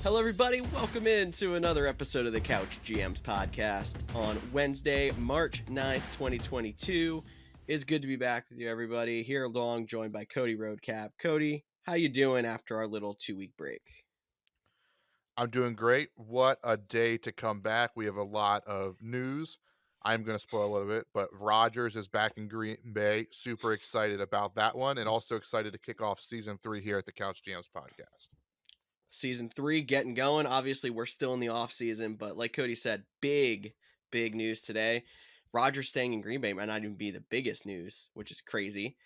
Hello, everybody. Welcome in to another episode of the Couch GMs podcast on Wednesday, March 9th, 2022. It's good to be back with you, everybody. Here along, joined by Cody Roadcap. Cody, how you doing after our little 2-week break? I'm doing great. What a day to come back. We have a lot of news. I'm going to spoil a little bit, but Rodgers is back in Green Bay. Super excited about that one, and also excited to kick off season 3 here at the Couch GMs podcast. Season 3 getting going. Obviously, we're still in the off season, but like Cody said, big news today. Rodgers staying in Green Bay might not even be the biggest news, which is crazy.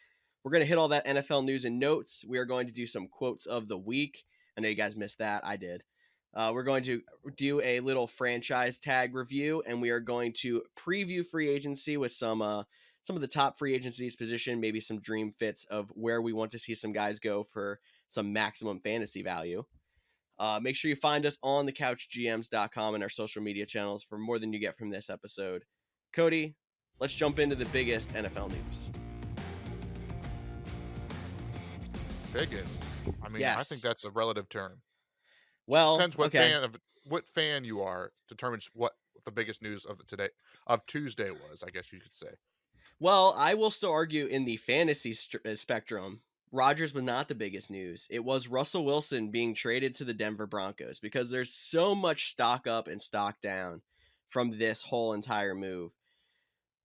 We're going to hit all that NFL news and notes. We are going to do some quotes of the week. I know you guys missed that. I did. We're going to do a little franchise tag review, and we are going to preview free agency with some of the top free agencies position, maybe some dream fits of where we want to see some guys go for some maximum fantasy value. Make sure you find us on thecouchgms.com and our social media channels for more than you get from this episode. Cody, let's jump into the biggest NFL news. Biggest? I mean, Yes. I think that's a relative term. Well, Depends what okay. what fan you are determines what the biggest news of Tuesday was, I guess you could say. Well, I will still argue in the fantasy spectrum, Rodgers was not the biggest news. It was Russell Wilson being traded to the Denver Broncos because there's so much stock up and stock down from this whole entire move.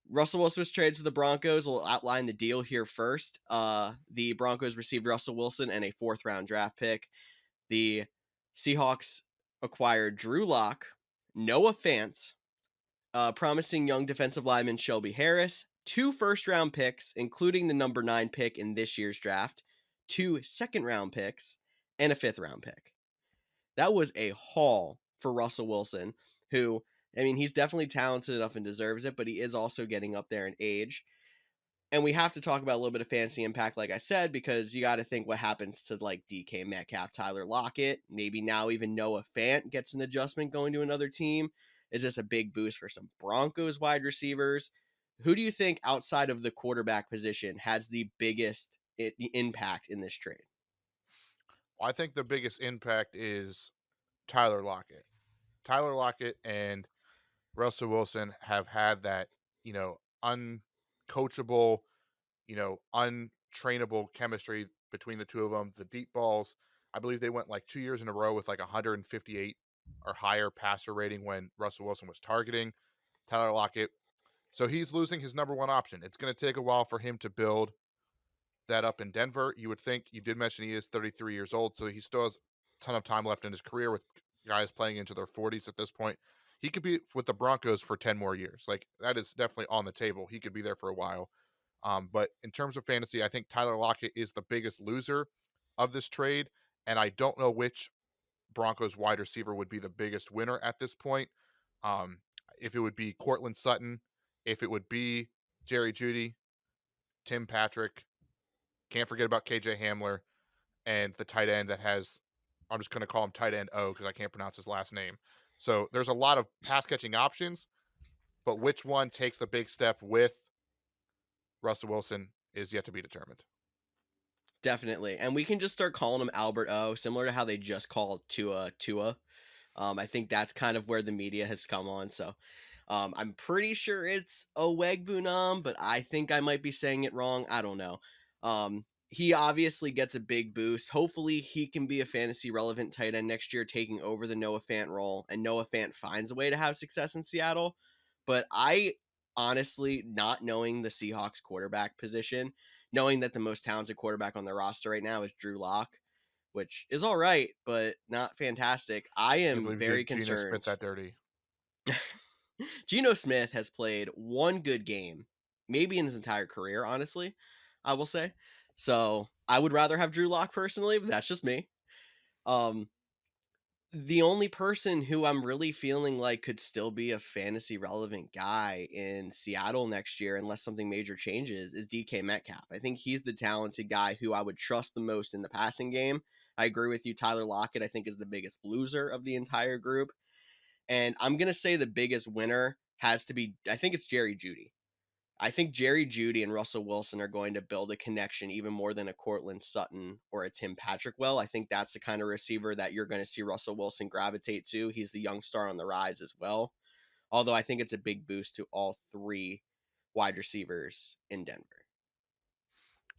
Russell Wilson was traded to the Broncos. We'll outline the deal here first. The Broncos received Russell Wilson and a 4th-round draft pick. The Seahawks acquired Drew Lock, Noah Fant, promising young defensive lineman Shelby Harris, 2 first-round picks, including the number 9 pick in this year's draft, 2 second-round picks, and a 5th-round pick. That was a haul for Russell Wilson, who, I mean, he's definitely talented enough and deserves it, but he is also getting up there in age. And we have to talk about a little bit of fantasy impact, like I said, because you got to think what happens to like DK Metcalf, Tyler Lockett, maybe now even Noah Fant gets an adjustment going to another team. Is this a big boost for some Broncos wide receivers? Who do you think outside of the quarterback position has the biggest impact in this trade? Well, I think the biggest impact is Tyler Lockett. Tyler Lockett and Russell Wilson have had that, uncoachable, untrainable chemistry between the two of them. The deep balls, I believe they went like 2 years in a row with like 158 or higher passer rating when Russell Wilson was targeting Tyler Lockett. So he's losing his number one option. It's going to take a while for him to build that up in Denver. You would think, you did mention he is 33 years old, so he still has a ton of time left in his career with guys playing into their 40s at this point. He could be with the Broncos for 10 more years. Like, that is definitely on the table. He could be there for a while. But in terms of fantasy, I think Tyler Lockett is the biggest loser of this trade, and I don't know which Broncos wide receiver would be the biggest winner at this point. If it would be Cortland Sutton, if it would be Jerry Jeudy, Tim Patrick, can't forget about KJ Hamler, and the tight end that has, I'm just going to call him tight end O because I can't pronounce his last name. So there's a lot of pass catching options, but which one takes the big step with Russell Wilson is yet to be determined. Definitely. And we can just start calling him Albert O, similar to how they just called Tua. I think that's kind of where the media has come on. So I'm pretty sure it's Owegbunam, but I think I might be saying it wrong. I don't know. He obviously gets a big boost. Hopefully he can be a fantasy relevant tight end next year, taking over the Noah Fant role, and Noah Fant finds a way to have success in Seattle. But I honestly, not knowing the Seahawks quarterback position, knowing that the most talented quarterback on their roster right now is Drew Lock, which is all right, but not fantastic. I Can't am believe very Geno concerned. Smith that dirty. Geno Smith has played one good game, maybe in his entire career, honestly, I will say. So I would rather have Drew Lock personally, but that's just me. The only person who I'm really feeling like could still be a fantasy relevant guy in Seattle next year, unless something major changes, is DK Metcalf. I think he's the talented guy who I would trust the most in the passing game. I agree with you. Tyler Lockett, I think, is the biggest loser of the entire group. And I'm going to say the biggest winner has to be, I think it's Jerry Jeudy. I think Jerry Jeudy and Russell Wilson are going to build a connection even more than a Cortland Sutton or a Tim Patrick will. I think that's the kind of receiver that you're going to see Russell Wilson gravitate to. He's the young star on the rise as well. Although I think it's a big boost to all three wide receivers in Denver.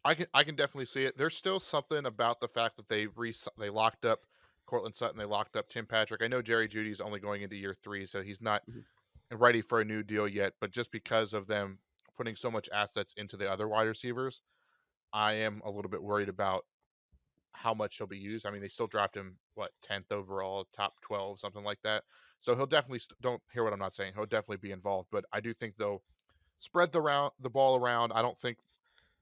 I can definitely see it. There's still something about the fact that they locked up Cortland Sutton, they locked up Tim Patrick. I know Jerry Judy's only going into year 3, so he's not Mhm. ready for a new deal yet. But just because of them putting so much assets into the other wide receivers, I am a little bit worried about how much he'll be used. I mean, they still draft him what 10th overall, top 12, something like that. So he'll definitely don't hear what I'm not saying. He'll definitely be involved. But I do think they'll spread the ball around. I don't think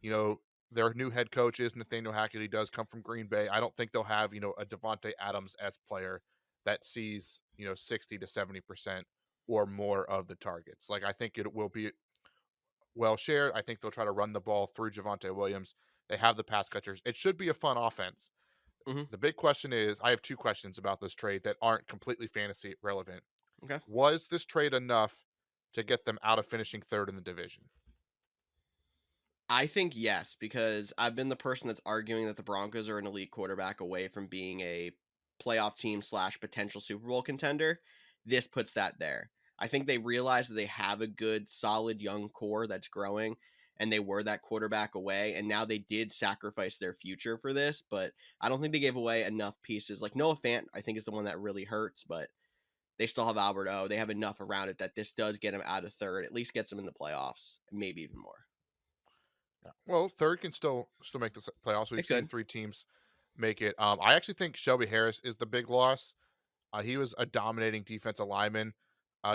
you know, their new head coach is Nathaniel Hackett. He does come from Green Bay. I don't think they'll have, a Devontae Adams-esque player that sees, 60 to 70% or more of the targets. Like, I think it will be well shared. I think they'll try to run the ball through Javonte Williams. They have the pass catchers. It should be a fun offense. Mhm. The big question is I have two questions about this trade that aren't completely fantasy relevant. Okay. Was this trade enough to get them out of finishing third in the division? I think yes, because I've been the person that's arguing that the Broncos are an elite quarterback away from being a playoff team slash potential Super Bowl contender. This puts that there. I think they realize that they have a good, solid young core that's growing, and they were that quarterback away. And now they did sacrifice their future for this, but I don't think they gave away enough pieces. Like Noah Fant, I think is the one that really hurts, but they still have Albert O. They have enough around it that this does get them out of third, at least gets them in the playoffs, maybe even more. Yeah. Well, third can still make the playoffs. We've It seen could. 3 teams make it. I actually think Shelby Harris is the big loss. He was a dominating defensive lineman.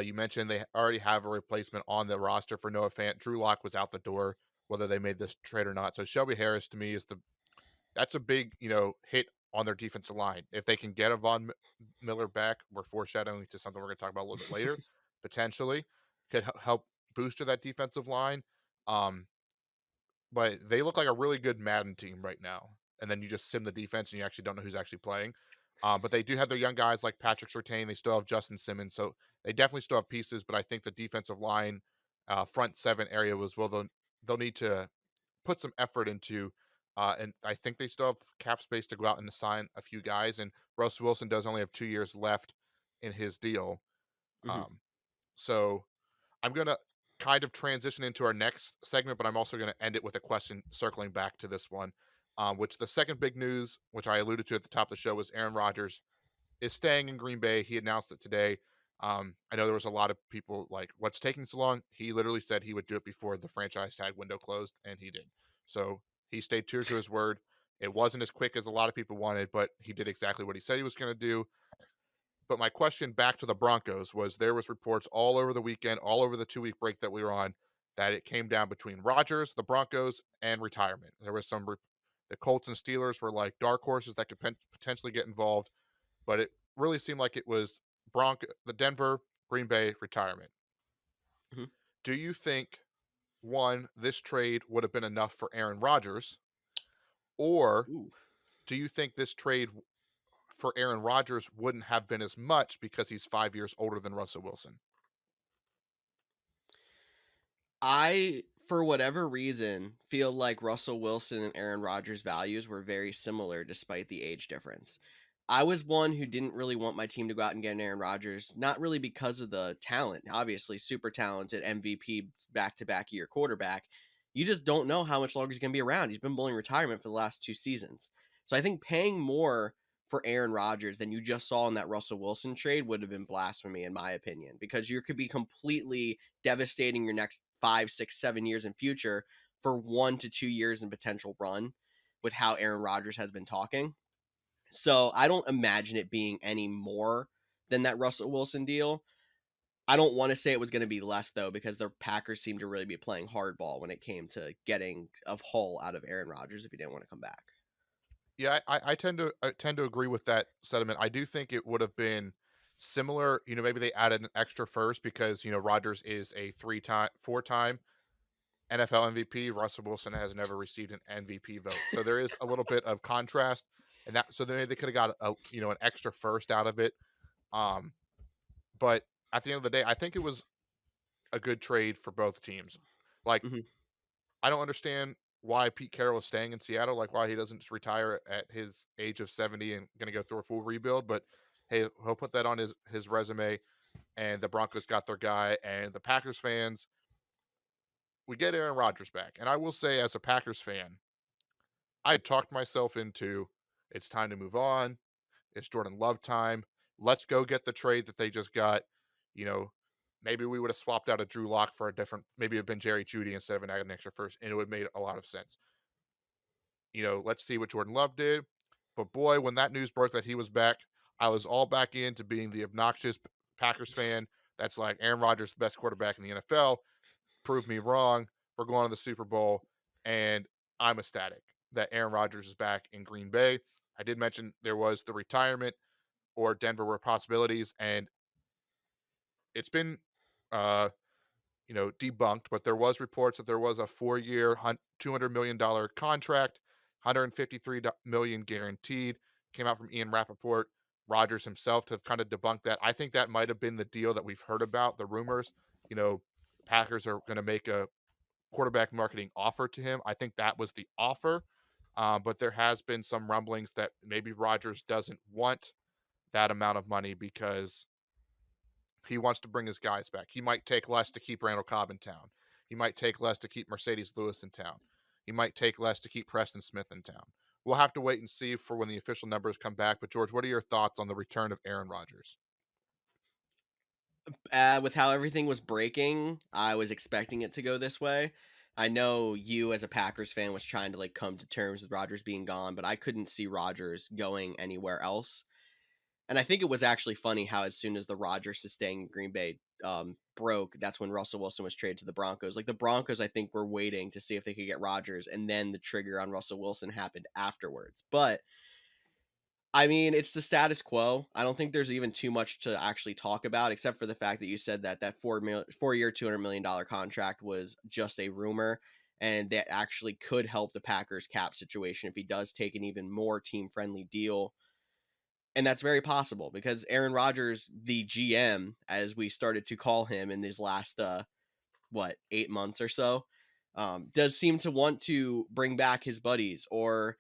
You mentioned they already have a replacement on the roster for Noah Fant. Drew Lock was out the door, whether they made this trade or not. So Shelby Harris to me is that's a big hit on their defensive line. If they can get a Miller back, we're foreshadowing to something we're going to talk about a little bit later. Potentially could help booster that defensive line. Um, but they look like a really good Madden team right now. And then you just sim the defense and you actually don't know who's actually playing. But they do have their young guys like Patrick Surtain. They still have Justin Simmons. So they definitely still have pieces. But I think the defensive line, front seven area was well, they'll need to put some effort into. And I think they still have cap space to go out and sign a few guys. And Russ Wilson does only have 2 years left in his deal. Mhm. Um, so I'm going to kind of transition into our next segment, but I'm also going to end it with a question circling back to this one, which the second big news, which I alluded to at the top of the show, was Aaron Rodgers is staying in Green Bay. He announced it today. I know there was a lot of people like, what's taking so long? He literally said he would do it before the franchise tag window closed, and he did. So he stayed true to his word. It wasn't as quick as a lot of people wanted, but he did exactly what he said he was going to do. But my question back to the Broncos was there was reports all over the weekend, all over the 2-week break that we were on, that it came down between Rodgers, the Broncos, and retirement. There was the Colts and Steelers were like dark horses that could potentially get involved, but it really seemed like it was the Denver, Green Bay retirement. Mhm. Do you think one, this trade would have been enough for Aaron Rodgers, or Ooh. do you think this trade for Aaron Rodgers wouldn't have been as much because he's 5 years older than Russell Wilson? I, for whatever reason, feel like Russell Wilson and Aaron Rodgers' values were very similar despite the age difference. I was one who didn't really want my team to go out and get an Aaron Rodgers, not really because of the talent. Obviously, super talented MVP back to back year quarterback. You just don't know how much longer he's going to be around. He's been bullying retirement for the last 2 seasons. So I think paying more for Aaron Rodgers than you just saw in that Russell Wilson trade would have been blasphemy, in my opinion, because you could be completely devastating your next 5, 6, 7 years in future for 1 to 2 years in potential run with how Aaron Rodgers has been talking. So I don't imagine it being any more than that Russell Wilson deal. I don't want to say it was going to be less though, because the Packers seemed to really be playing hardball when it came to getting a haul out of Aaron Rodgers if he didn't want to come back. Yeah, I tend to agree with that sentiment. I do think it would have been similar. Maybe they added an extra first because Rodgers is a 4-time NFL MVP. Russell Wilson has never received an MVP vote, so there is a little bit of contrast, and that so they could have got an extra first out of it. Um, but at the end of the day, I think it was a good trade for both teams. Like, Mhm. I don't understand why Pete Carroll is staying in Seattle, like why he doesn't just retire at his age of 70 and going to go through a full rebuild. But hey, he'll put that on his resume. And the Broncos got their guy, and the Packers fans, we get Aaron Rodgers back. And I will say, as a Packers fan, I had talked myself into it's time to move on. It's Jordan Love time. Let's go get the trade that they just got. You know, maybe we would have swapped out a Drew Lock for a different, maybe it'd been Jerry Judy instead of an extra first, and it would have made a lot of sense. Let's see what Jordan Love did. But boy, when that news broke that he was back, I was all back into being the obnoxious Packers fan. That's like Aaron Rodgers, the best quarterback in the NFL. Prove me wrong. We're going to the Super Bowl, and I'm ecstatic that Aaron Rodgers is back in Green Bay. I did mention there was the retirement or Denver were possibilities, and it's been uh, debunked, but there was reports that there was a 4-year, $200 million contract, 153 million guaranteed. Came out from Ian Rappaport, Rodgers himself to have kind of debunked that. I think that might have been the deal that we've heard about, the rumors. You know, Packers are going to make a quarterback marketing offer to him. I think that was the offer. But there has been some rumblings that maybe Rodgers doesn't want that amount of money because he wants to bring his guys back. He might take less to keep Randall Cobb in town. He might take less to keep Mercedes Lewis in town. He might take less to keep Preston Smith in town. We'll have to wait and see for when the official numbers come back. But George, what are your thoughts on the return of Aaron Rodgers? With how everything was breaking, I was expecting it to go this way. I know you as a Packers fan was trying to like come to terms with Rodgers being gone, but I couldn't see Rodgers going anywhere else. And I think it was actually funny how as soon as the Rodgers is staying in Green Bay broke, that's when Russell Wilson was traded to the Broncos. Like the Broncos, I think were waiting to see if they could get Rodgers, and then the trigger on Russell Wilson happened afterwards. But I mean, it's the status quo. I don't think there's even too much to actually talk about, except for the fact that you said that 4-year, $200 million contract was just a rumor, and that actually could help the Packers cap situation if he does take an even more team friendly deal. And that's very possible because Aaron Rodgers, the GM, as we started to call him in these last 8 months or so, does seem to want to bring back his buddies or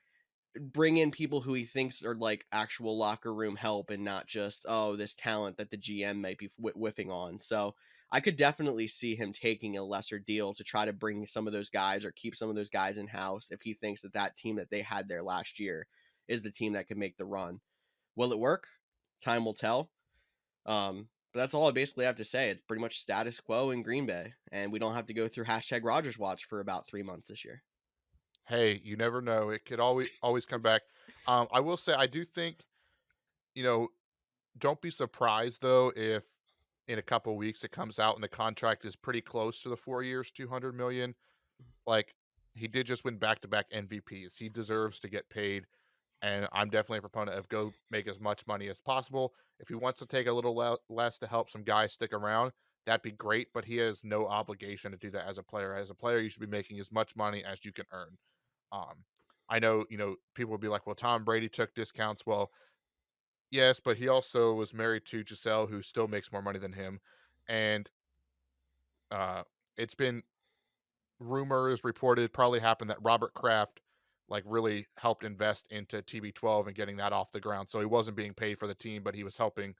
bring in people who he thinks are like actual locker room help and not just this talent that the GM might be whiffing on. So I could definitely see him taking a lesser deal to try to bring some of those guys or keep some of those guys in house if he thinks that that team that they had there last year is the team that could make the run. Will it work? Time will tell. But that's all I basically have to say. It's pretty much status quo in Green Bay, and we don't have to go through hashtag Rogers Watch for about 3 months this year. Hey, you never know. It could always come back. I will say I do think, you know, don't be surprised though if in a couple weeks it comes out and the contract is pretty close to the 4 years, 200 million. Like he did just win back-to-back MVPs. He deserves to get paid. And I'm definitely a proponent of go make as much money as possible. If he wants to take a little less to help some guys stick around, that'd be great. But he has no obligation to do that as a player. As a player, you should be making as much money as you can earn. Um, I know, people will be like, well, Tom Brady took discounts. Well, yes, but he also was married to Giselle, who still makes more money than him. And uh, it's been rumors reported, probably happened that Robert Kraft like really helped invest into TB12 and getting that off the ground. So he wasn't being paid for the team, but he was helping,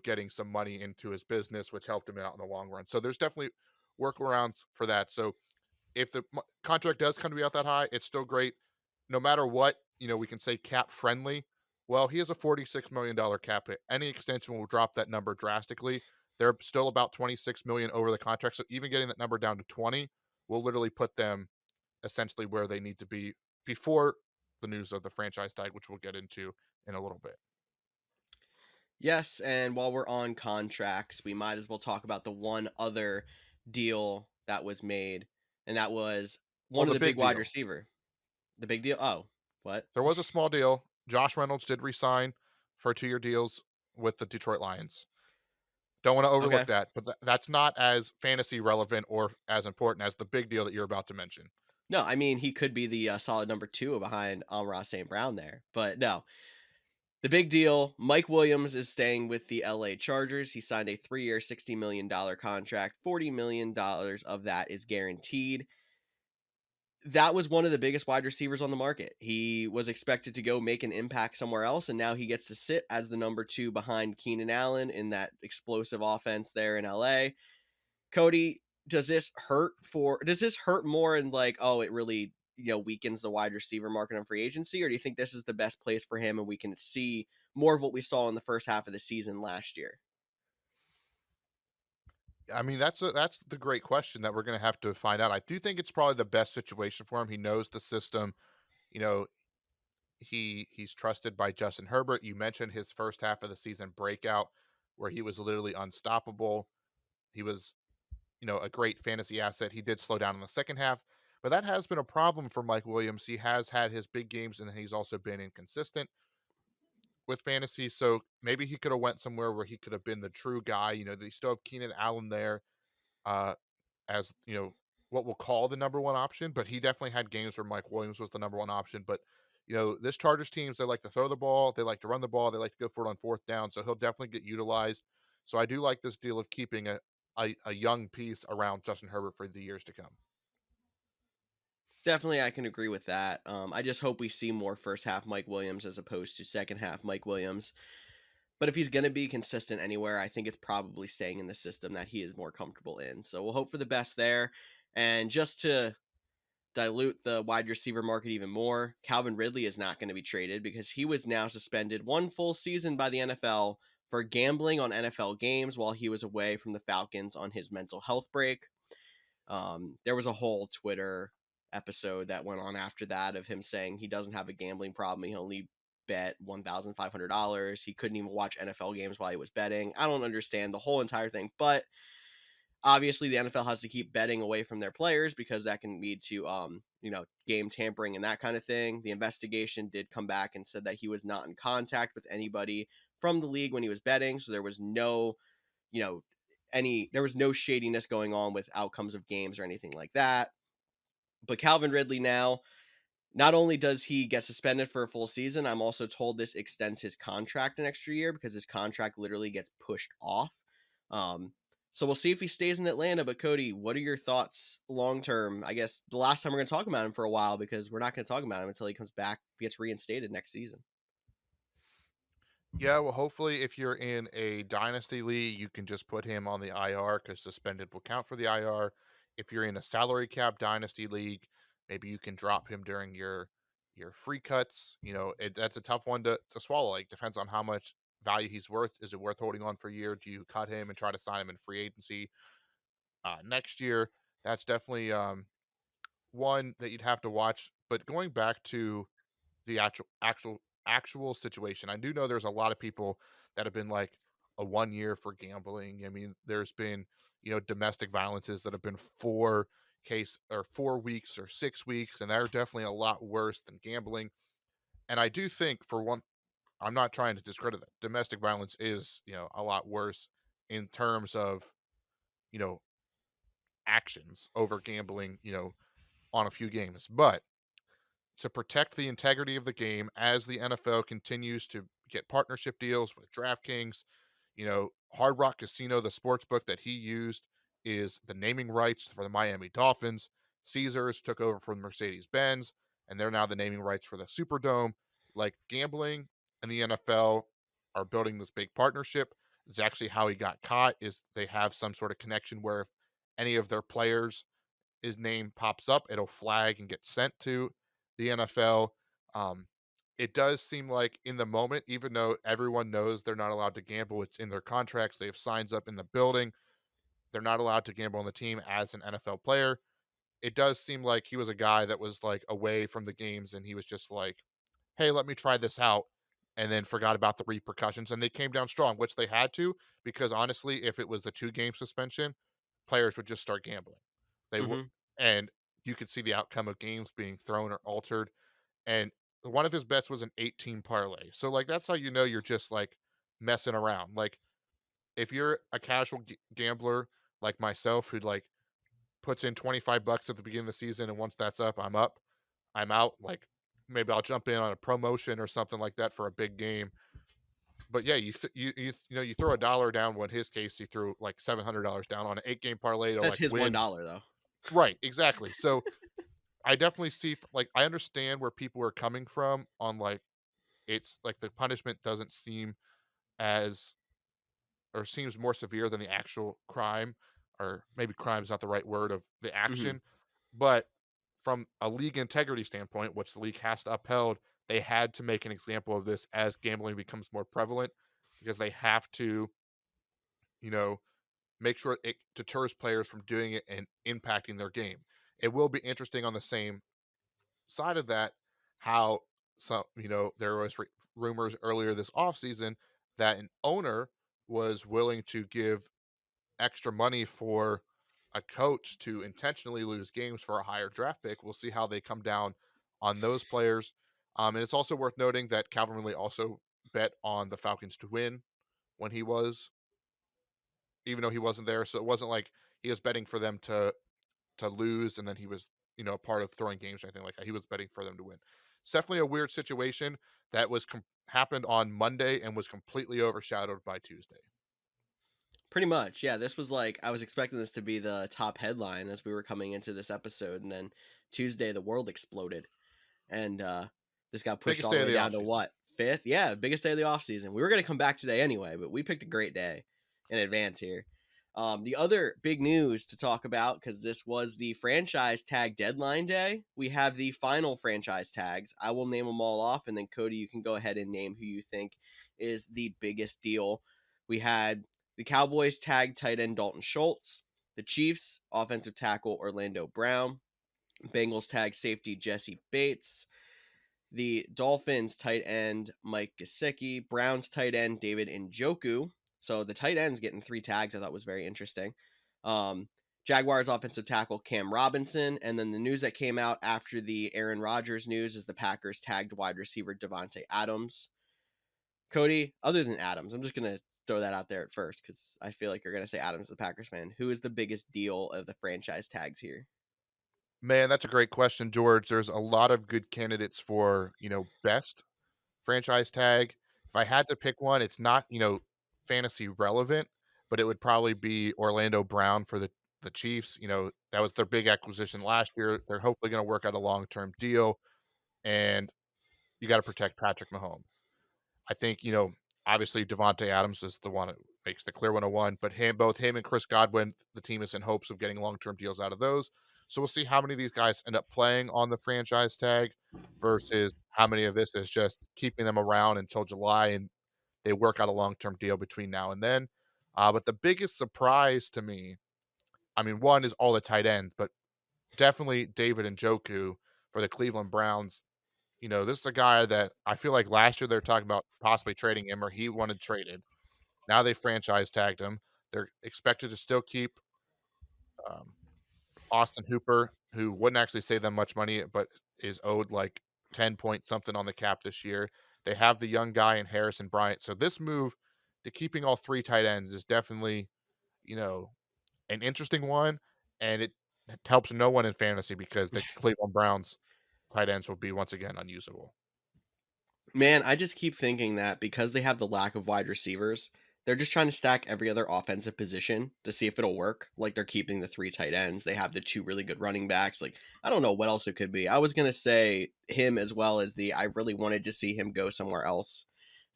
getting some money into his business, which helped him out in the long run. So there's definitely workarounds for that. So if the contract does come to be out that high, it's still great. No matter what, we can say cap friendly. Well, he has a $46 million cap hit. Any extension will drop that number drastically. They're still about 26 million over the contract. So even getting that number down to 20 will literally put them essentially where they need to be before the news of the franchise tag, which we'll get into in a little bit. Yes, and while we're on contracts, we might as well talk about the one other deal that was made, and that was Well, one of the the big big wide deal. receiver. The big deal. Oh, what? There was a small deal. Josh Reynolds did resign for 2-year deals with the Detroit Lions. Don't want to overlook Okay. that, but that's not as fantasy relevant or as important as the big deal that you're about to mention. No, I mean he could be the solid number two behind Amon-Ra St. Brown there, but no. The big deal, Mike Williams is staying with the LA Chargers. He signed a 3-year, $60 million contract. $40 million of that is guaranteed. That was one of the biggest wide receivers on the market. He was expected to go make an impact somewhere else, and now he gets to sit as the number two behind Keenan Allen in that explosive offense there in LA. Cody, does this hurt more in like, oh, it really, weakens the wide receiver market on free agency, or do you think this is the best place for him and we can see more of what we saw in the first half of the season last year? I mean, that's the great question that we're going to have to find out. I do think it's probably the best situation for him. He knows the system. You know, he's trusted by Justin Herbert. You mentioned his first half of the season breakout where he was literally unstoppable. He was, a great fantasy asset. He did slow down in the second half, but that has been a problem for Mike Williams. He has had his big games and he's also been inconsistent with fantasy. So maybe he could have went somewhere where he could have been the true guy. They still have Keenan Allen there. Uh, as what we'll call the number one option, but he definitely had games where Mike Williams was the number one option. But this Chargers teams, they like to throw the ball, they like to run the ball, they like to go for it on fourth down, so he'll definitely get utilized. So I do like this deal of keeping a young piece around Justin Herbert for the years to come. Definitely, I can agree with that. I just hope we see more first half Mike Williams as opposed to second half Mike Williams. But if he's going to be consistent anywhere, I think it's probably staying in the system that he is more comfortable in. So we'll hope for the best there. And just to dilute the wide receiver market even more, Calvin Ridley is not going to be traded because he was now suspended one full season by the NFL for gambling on NFL games while he was away from the Falcons on his mental health break. There was a whole Twitter episode that went on after that of him saying he doesn't have a gambling problem. He only bet $1,500. He couldn't even watch NFL games while he was betting. I don't understand the whole entire thing, but obviously the NFL has to keep betting away from their players because that can lead to game tampering and that kind of thing. The investigation did come back and said that he was not in contact with anybody from the league when he was betting, so there was no, you know, there was no shadiness going on with outcomes of games or anything like that. But Calvin Ridley now, not only does he get suspended for a full season, I'm also told this extends his contract an extra year because his contract literally gets pushed off. Um, so we'll see if he stays in Atlanta. But Cody, what are your thoughts long term? I guess the last time we're going to talk about him for a while because we're not going to talk about him until he comes back, gets reinstated next season. Yeah, well, hopefully, if you're in a dynasty league, you can just put him on the IR because suspended will count for the IR. If you're in a salary cap dynasty league, maybe you can drop him during your free cuts. That's a tough one to swallow. Like, depends on how much value he's worth. Is it worth holding on for a year? Do you cut him and try to sign him in free agency next year? That's definitely one that you'd have to watch. But going back to the actual situation. I do know there's a lot of people that have been like a 1 year for gambling. I mean, there's been, domestic violences that have been 4 weeks or 6 weeks, and they're definitely a lot worse than gambling. And I do think for one, I'm not trying to discredit that. Domestic violence is, a lot worse in terms of, you know, actions over gambling, on a few games. But to protect the integrity of the game as the NFL continues to get partnership deals with DraftKings. Hard Rock Casino, the sports book that he used, is the naming rights for the Miami Dolphins. Caesars took over from Mercedes Benz, and they're now the naming rights for the Superdome. Like gambling and the NFL are building this big partnership. It's actually how he got caught. Is they have some sort of connection where if any of their players his name pops up, it'll flag and get sent to the NFL. Um, it does seem like in the moment, even though everyone knows they're not allowed to gamble, it's in their contracts. They have signs up in the building. They're not allowed to gamble on the team as an NFL player. It does seem like he was a guy that was like away from the games and he was just like, hey, let me try this out. And then forgot about the repercussions. And they came down strong, which they had to, because honestly, if it was a 2 game suspension, players would just start gambling. They would, Mm-hmm. and you could see the outcome of games being thrown or altered. And one of his bets was an 18 parlay. So like that's how you know you're just like messing around. Like if you're a casual gambler like myself who like puts in 25 bucks at the beginning of the season and once that's up, I'm out. Like maybe I'll jump in on a promotion or something like that for a big game. But yeah, you throw $1 down. Well, in his case, he threw like $700 down on an 8-game parlay to That's like his win. $1 though. Right, exactly. So I definitely see like I understand where people are coming from on like it's like the punishment doesn't seem as or seems more severe than the actual crime, or maybe crime is not the right word of the Mhm. action. But from a league integrity standpoint, which the league has to upheld, they had to make an example of this as gambling becomes more prevalent because they have to, you know, make sure it deters players from doing it and impacting their game. It will be interesting on the same side of that how some, there was rumors earlier this offseason that an owner was willing to give extra money for a coach to intentionally lose games for a higher draft pick. We'll see how they come down on those players. And it's also worth noting that Calvin Ridley also bet on the Falcons to win when he was, even though he wasn't there. So it wasn't like he was betting for them to lose and then he was, a part of throwing games or anything like that. He was betting for them to win. It's definitely a weird situation that was happened on Monday and was completely overshadowed by Tuesday. Pretty much. Yeah, this was like I was expecting this to be the top headline as we were coming into this episode, and then Tuesday the world exploded. And this got pushed Biggest all the day of way the down to offseason. what? Fifth? Yeah, biggest day of the offseason. We were going to come back today anyway, but we picked a great day in advance here. The other big news to talk about, because this was the franchise tag deadline day, we have the final franchise tags. I will name them all off, and then Cody, you can go ahead and name who you think is the biggest deal. We had the Cowboys tag tight end Dalton Schultz, the Chiefs offensive tackle Orlando Brown, Bengals tag safety Jesse Bates, the Dolphins tight end Mike Gesicki, Browns tight end David Njoku. So the tight ends getting 3 tags I thought was very interesting. Um, Jaguars offensive tackle Cam Robinson, and then the news that came out after the Aaron Rodgers news is the Packers tagged wide receiver Devontae Adams. Cody, other than Adams, I'm just gonna throw that out there at first because I feel like you're gonna say Adams, the Packers fan. Who is the biggest deal of the franchise tags here? Man, that's a great question, George. There's a lot of good candidates for, best franchise tag. If I had to pick one, it's not, fantasy relevant, but it would probably be Orlando Brown for the Chiefs. That was their big acquisition last year. They're hopefully going to work out a long-term deal, and you got to protect Patrick Mahomes. I think, obviously Devontae Adams is the one that makes the clear 101, but both him and Chris Godwin, the team is in hopes of getting long-term deals out of those. So we'll see how many of these guys end up playing on the franchise tag versus how many of this is just keeping them around until July and they work out a long-term deal between now and then. But the biggest surprise to me, I mean, one is all the tight ends, but definitely David Njoku for the Cleveland Browns. This is a guy that I feel like last year they were talking about possibly trading him or he wanted traded. Now they franchise tagged him. They're expected to still keep um, Austin Hooper, who wouldn't actually save them much money, but is owed like 10 point something on the cap this year. They have the young guy in Harrison Bryant. So this move to keeping all 3 tight ends is definitely, you know, an interesting one. And it helps no one in fantasy because the Cleveland Browns tight ends will be once again unusable. Man, I just keep thinking that because they have the lack of wide receivers, they're just trying to stack every other offensive position to see if it'll work. Like they're keeping the 3 tight ends. They have the 2 really good running backs. Like I don't know what else it could be. I was going to say him as well as I really wanted to see him go somewhere else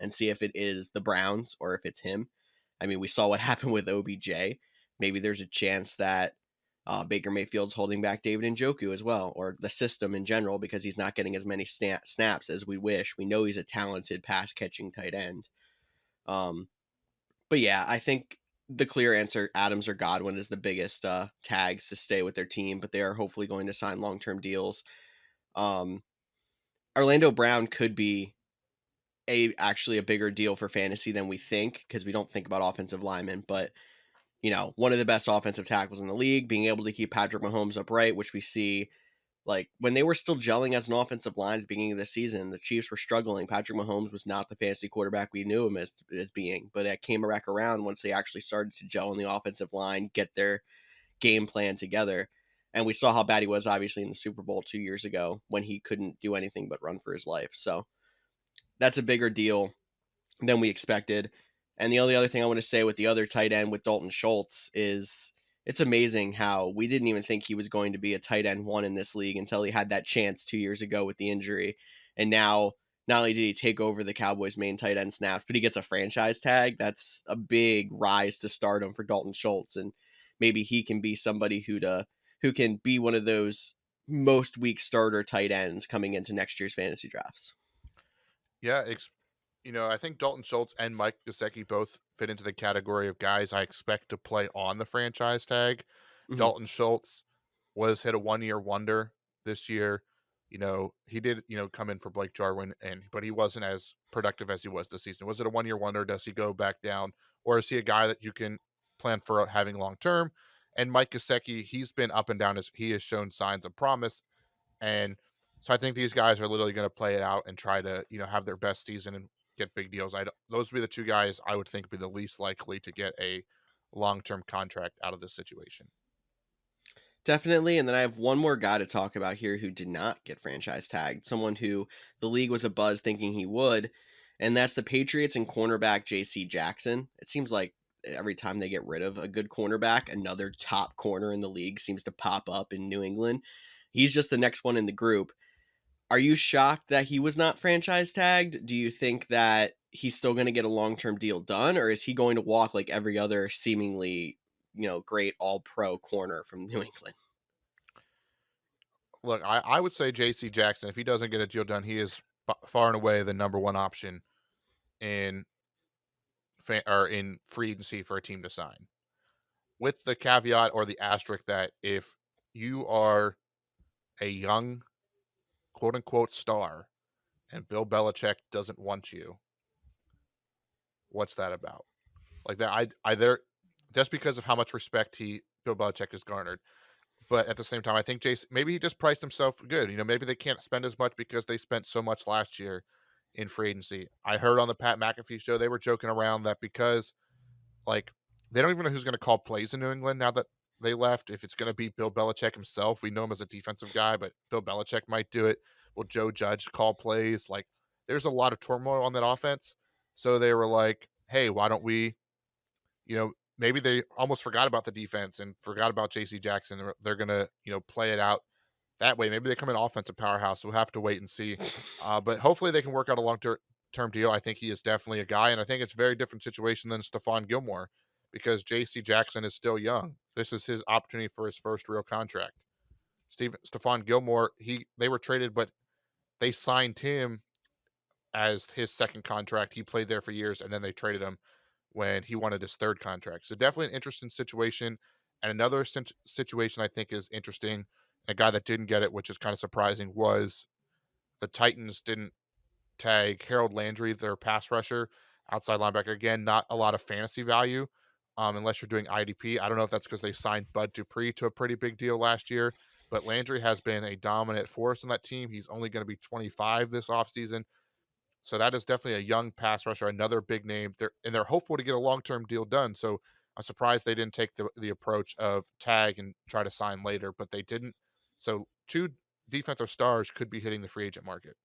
and see if it is the Browns or if it's him. I mean, we saw what happened with OBJ. Maybe there's a chance that Baker Mayfield's holding back David Njoku as well, or the system in general, because he's not getting as many snaps as we wish. We know he's a talented pass catching tight end. Um, but yeah, I think the clear answer, Adams or Godwin, is the biggest tags to stay with their team, but they are hopefully going to sign long term deals. Um, Orlando Brown could be actually a bigger deal for fantasy than we think because we don't think about offensive linemen, but one of the best offensive tackles in the league, being able to keep Patrick Mahomes upright, which we see like when they were still gelling as an offensive line at the beginning of the season, the Chiefs were struggling. Patrick Mahomes was not the fantasy quarterback we knew him as being, but it came back around once they actually started to gel on the offensive line, get their game plan together. And we saw how bad he was, obviously, in the Super Bowl 2 years ago when he couldn't do anything but run for his life. So that's a bigger deal than we expected. And the only other thing I want to say with the other tight end with Dalton Schultz is it's amazing how we didn't even think he was going to be a tight end one in this league until he had that chance 2 years ago with the injury. And now, not only did he take over the Cowboys' main tight end snaps, but he gets a franchise tag. That's a big rise to stardom for Dalton Schultz. And maybe he can be somebody who can be one of those most weak starter tight ends coming into next year's fantasy drafts. Yeah, I think Dalton Schultz and Mike Gesicki both fit into the category of guys I expect to play on the franchise tag. Mhm. Dalton Schultz was hit a 1-year wonder this year. He did, come in for Blake Jarwin, but he wasn't as productive as he was this season. Was it a 1-year wonder? Does he go back down? Or is he a guy that you can plan for having long term? And Mike Gesicki, he's been up and down as he has shown signs of promise. And so I think these guys are literally going to play it out and try to, have their best season and get big deals. Those would be the two guys I would think be the least likely to get a long-term contract out of this situation. Definitely. And then I have one more guy to talk about here who did not get franchise tagged, someone who the league was a buzz thinking he would. And that's the Patriots and cornerback JC Jackson. It seems like every time they get rid of a good cornerback, another top corner in the league seems to pop up in New England. He's just the next one in the group. Are you shocked that he was not franchise tagged? Do you think that he's still going to get a long-term deal done, or is he going to walk like every other seemingly, great all-pro corner from New England? Look, I would say J.C. Jackson, if he doesn't get a deal done, he is far and away the number one option in or in free agency for a team to sign. With the caveat or the asterisk that if you are a young quote unquote star and Bill Belichick doesn't want you, what's that about? Like that, I there just because of how much respect Bill Belichick has garnered. But at the same time, I think Jason maybe he just priced himself good. Maybe they can't spend as much because they spent so much last year in free agency. I heard on the Pat McAfee show they were joking around that because like they don't even know who's going to call plays in New England now that they left. If it's going to be Bill Belichick himself, we know him as a defensive guy, but Bill Belichick might do it. Will Joe Judge call plays? Like there's a lot of turmoil on that offense. So they were like, hey, why don't we maybe they almost forgot about the defense and forgot about JC Jackson. They're going to, play it out that way. Maybe they come in offensive powerhouse. We'll have to wait and see. But hopefully they can work out a long-term deal. I think he is definitely a guy, and I think it's a very different situation than Stephon Gilmore because JC Jackson is still young. This is his opportunity for his first real contract. Stephon Gilmore, they were traded, but they signed him as his second contract. He played there for years, and then they traded him when he wanted his third contract. So definitely an interesting situation. And another situation I think is interesting, a guy that didn't get it, which is kind of surprising, was the Titans didn't tag Harold Landry, their pass rusher, outside linebacker. Again, not a lot of fantasy value unless you're doing IDP. I don't know if that's because they signed Bud Dupree to a pretty big deal last year, but Landry has been a dominant force on that team. He's only going to be 25 this offseason. So that is definitely a young pass rusher, another big name. They're hopeful to get a long-term deal done. So I'm surprised they didn't take the approach of tag and try to sign later, but they didn't. So two defensive stars could be hitting the free agent market.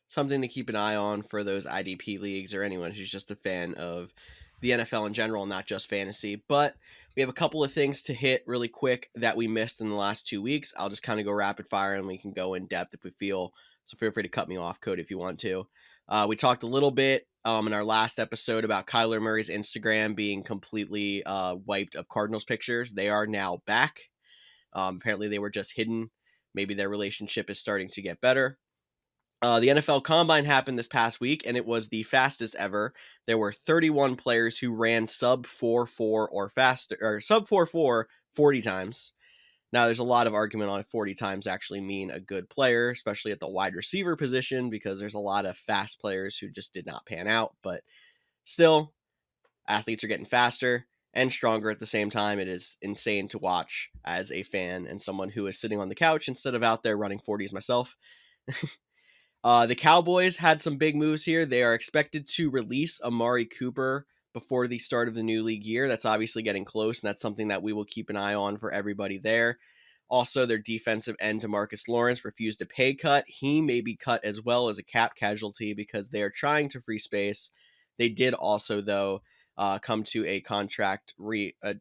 Something to keep an eye on for those IDP leagues or anyone who's just a fan of the NFL in general, not just fantasy. But we have a couple of things to hit really quick that we missed in the last 2 weeks. I'll just kind of go rapid fire and we can go in depth if we feel. So feel free to cut me off, Cody, if you want to. We talked a little bit in our last episode about Kyler Murray's Instagram being completely wiped of Cardinals pictures. They are now back. Apparently they were just hidden. Maybe their relationship is starting to get better. The NFL Combine happened this past week, and it was the fastest ever. There were 31 players who ran sub 4.4 or faster, or sub 4.4 40 times. Now, there's a lot of argument on if 40 times actually mean a good player, especially at the wide receiver position, because there's a lot of fast players who just did not pan out. But still, athletes are getting faster and stronger at the same time. It is insane to watch as a fan and someone who is sitting on the couch instead of out there running 40s myself. The Cowboys had some big moves here. They are expected to release Amari Cooper before the start of the new league year. That's obviously getting close, and that's something that we will keep an eye on for everybody there. Also, their defensive end, DeMarcus Lawrence, refused a pay cut. He may be cut as well as a cap casualty because they are trying to free space. They did also, though, come to a contract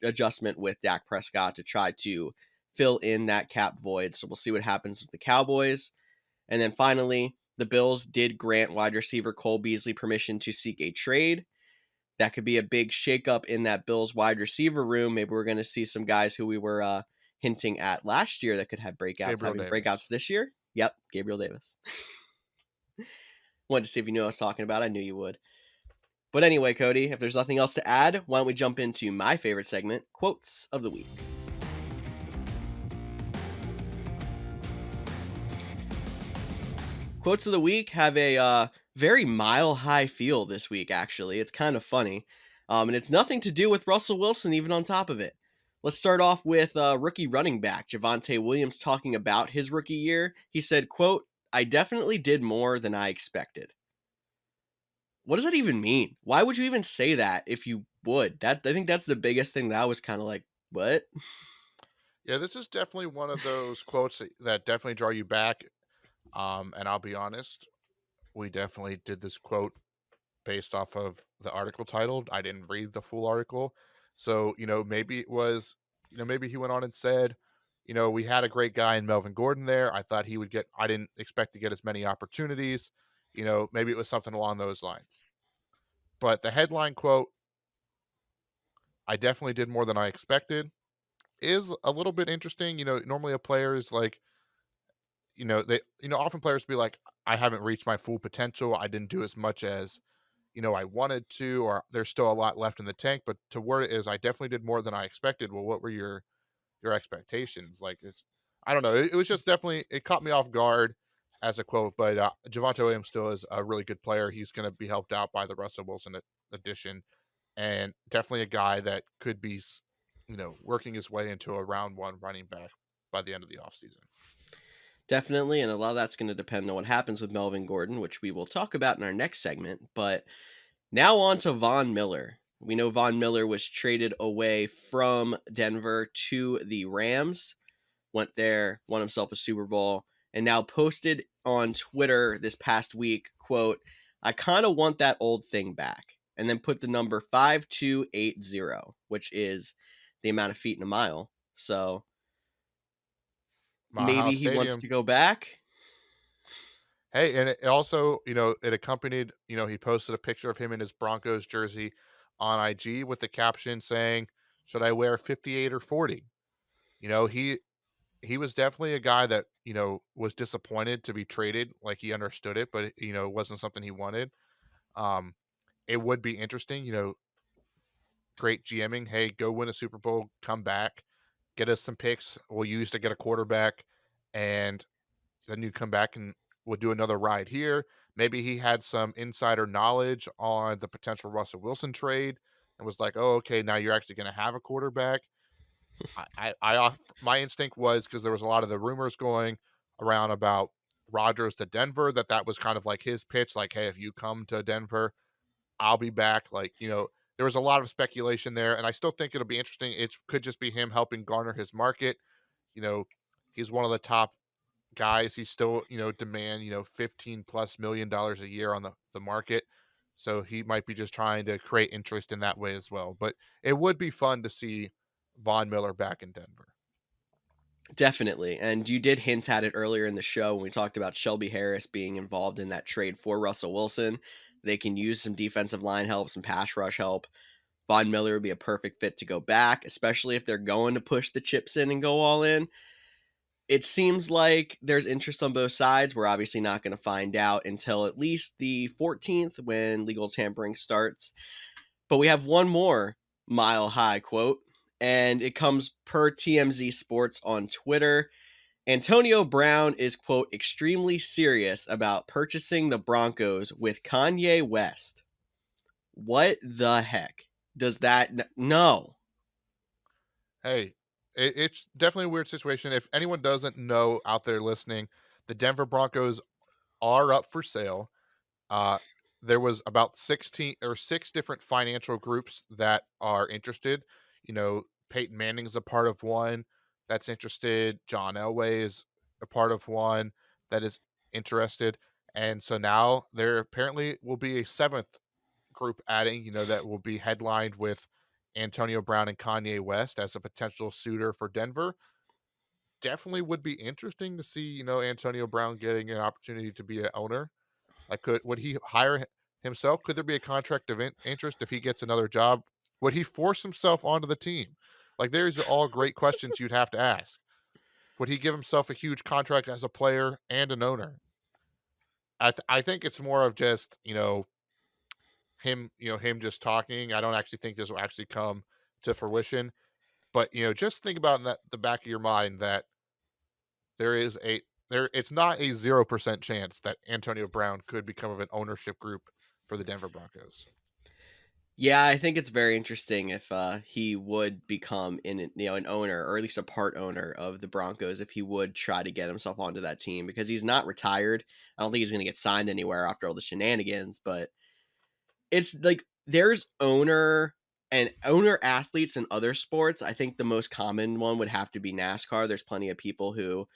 adjustment with Dak Prescott to try to fill in that cap void. So we'll see what happens with the Cowboys. And then finally, the Bills did grant wide receiver Cole Beasley permission to seek a trade. That could be a big shakeup in that Bills wide receiver room. Maybe we're going to see some guys who we were hinting at last year that could have breakouts, Gabriel having Davis. breakouts this year. Yep, Gabriel Davis. Wanted to see if you knew what I was talking about. I knew you would. But anyway, Cody, if there's nothing else to add, why don't we jump into my favorite segment, Quotes of the Week. Quotes of the Week have a very mile-high feel this week, actually. It's kind of funny. And it's nothing to do with Russell Wilson, even on top of it. Let's start off with rookie running back Javonte Williams talking about his rookie year. He said, quote, "I definitely did more than I expected." What does that even mean? Why would you even say that if you would? I think that's the biggest thing that I was kind of like, what? Yeah, this is definitely one of those quotes that definitely draw you back. And I'll be honest, we definitely did this quote based off of the article titled. I didn't read the full article. So, maybe it was, maybe he went on and said, we had a great guy in Melvin Gordon there. I thought he would I didn't expect to get as many opportunities. Maybe it was something along those lines. But the headline quote, "I definitely did more than I expected," is a little bit interesting. Normally a player is like, often players be like, "I haven't reached my full potential. I didn't do as much as, I wanted to, or there's still a lot left in the tank." But to word it is, "I definitely did more than I expected." Well, what were your expectations? Like, I don't know. It was just definitely, it caught me off guard as a quote. But Javonte Williams still is a really good player. He's going to be helped out by the Russell Wilson addition, and definitely a guy that could be, working his way into a round one running back by the end of the offseason. Definitely, and a lot of that's going to depend on what happens with Melvin Gordon, which we will talk about in our next segment. But now on to Von Miller. We know Von Miller was traded away from Denver to the Rams, went there, won himself a Super Bowl, and now posted on Twitter this past week, quote, "I kind of want that old thing back." And then put the number 5280, which is the amount of feet in a mile. So Mile maybe House he wants Stadium. to go back. Hey, and it also, it accompanied, he posted a picture of him in his Broncos jersey on IG with the caption saying, "Should I wear 58 or 40?" You know, he was definitely a guy that, was disappointed to be traded, like he understood it, but it wasn't something he wanted. Um, it would be interesting, great GMing. Hey, go win a Super Bowl, come back, get us some picks we'll use to get a quarterback, and then you come back and would do another ride here. Maybe he had some insider knowledge on the potential Russell Wilson trade and was like, "Oh, okay, now you're actually going to have a quarterback." My instinct was, because there was a lot of the rumors going around about Rodgers to Denver, that was kind of like his pitch, like, "Hey, if you come to Denver, I'll be back." Like, there was a lot of speculation there, and I still think it'll be interesting. It could just be him helping garner his market. You know, he's one of the top guys. He's still, demand, 15 plus $1 million a year on the market. So he might be just trying to create interest in that way as well. But it would be fun to see Von Miller back in Denver. Definitely. And you did hint at it earlier in the show when we talked about Shelby Harris being involved in that trade for Russell Wilson. They can use some defensive line help, some pass rush help. Von Miller would be a perfect fit to go back, especially if they're going to push the chips in and go all in. It seems like there's interest on both sides. We're obviously not going to find out until at least the 14th when legal tampering starts. But we have one more mile high quote, and it comes per TMZ Sports on Twitter. Antonio Brown is, quote, "extremely serious about purchasing the Broncos with Kanye West." What the heck does that? No. Hey, it's definitely a weird situation. If anyone doesn't know out there listening, the Denver Broncos are up for sale. Uh, there was about 16 or six different financial groups that are interested. Peyton Manning's a part of one. that's interested. John Elway is a part of one that is interested. And so now there apparently will be a seventh group adding, that will be headlined with Antonio Brown and Kanye West as a potential suitor for Denver. Definitely would be interesting to see, Antonio Brown getting an opportunity to be an owner. Like, would he hire himself? Could there be a conflict of interest if he gets another job? Would he force himself onto the team? Like, these are all great questions you'd have to ask. Would he give himself a huge contract as a player and an owner? I think it's more of just, him just talking. I don't actually think this will actually come to fruition. But, just think about in the back of your mind that it's not a 0% chance that Antonio Brown could become of an ownership group for the Denver Broncos. Yeah, I think it's very interesting if he would become an owner, or at least a part owner of the Broncos, if he would try to get himself onto that team, because he's not retired. I don't think he's going to get signed anywhere after all the shenanigans, but it's like there's owner athletes in other sports. I think the most common one would have to be NASCAR. There's plenty of people who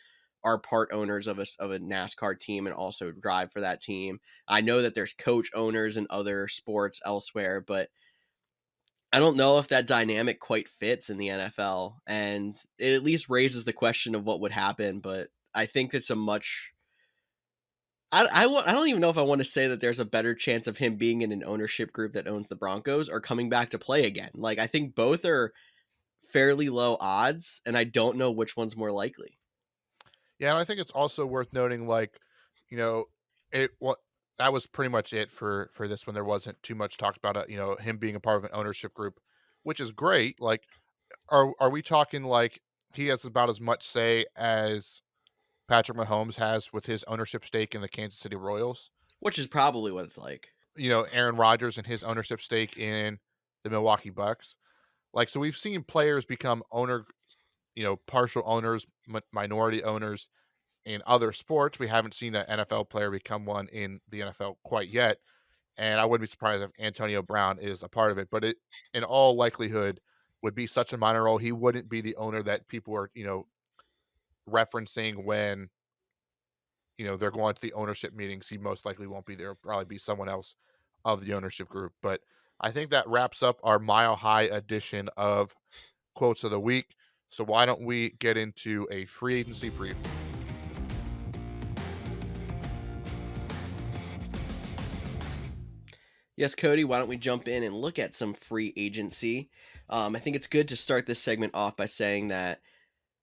are part owners of a NASCAR team and also drive for that team. I know that there's coach owners in other sports elsewhere, but I don't know if that dynamic quite fits in the NFL, and it at least raises the question of what would happen. But I think it's a much I don't even know if I want to say that there's a better chance of him being in an ownership group that owns the Broncos or coming back to play again. Like, I think both are fairly low odds, and I don't know which one's more likely. Yeah, and I think it's also worth noting, like, you know, it what that was pretty much it for this one. There wasn't too much talked about him being a part of an ownership group, which is great. Like, are we talking like he has about as much say as Patrick Mahomes has with his ownership stake in the Kansas City Royals? Which is probably what it's like. Aaron Rodgers and his ownership stake in the Milwaukee Bucks. Like, so we've seen players become partial owners, minority owners in other sports. We haven't seen an NFL player become one in the NFL quite yet. And I wouldn't be surprised if Antonio Brown is a part of it, but it, in all likelihood, would be such a minor role. He wouldn't be the owner that people are, referencing when, they're going to the ownership meetings. He most likely won't be there. It'll probably be someone else of the ownership group. But I think that wraps up our mile high edition of quotes of the week. So why don't we get into a free agency preview? Yes, Cody, why don't we jump in and look at some free agency? I think it's good to start this segment off by saying that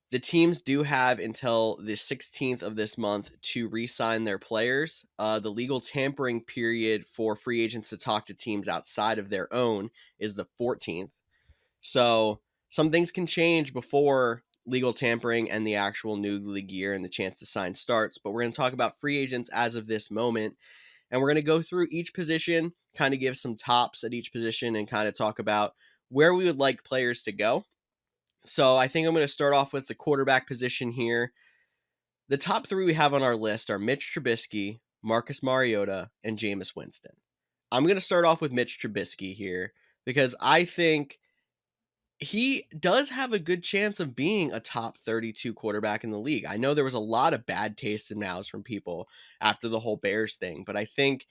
the teams do have until the 16th of this month to re-sign their players. The legal tampering period for free agents to talk to teams outside of their own is the 14th. So some things can change before legal tampering and the actual new league year and the chance to sign starts. But we're going to talk about free agents as of this moment. And we're going to go through each position, kind of give some tops at each position, and kind of talk about where we would like players to go. So I think I'm going to start off with the quarterback position here. The top three we have on our list are Mitch Trubisky, Marcus Mariota, and Jameis Winston. I'm going to start off with Mitch Trubisky here because I think he does have a good chance of being a top 32 quarterback in the league. I know there was a lot of bad taste in mouths from people after the whole Bears thing, but I think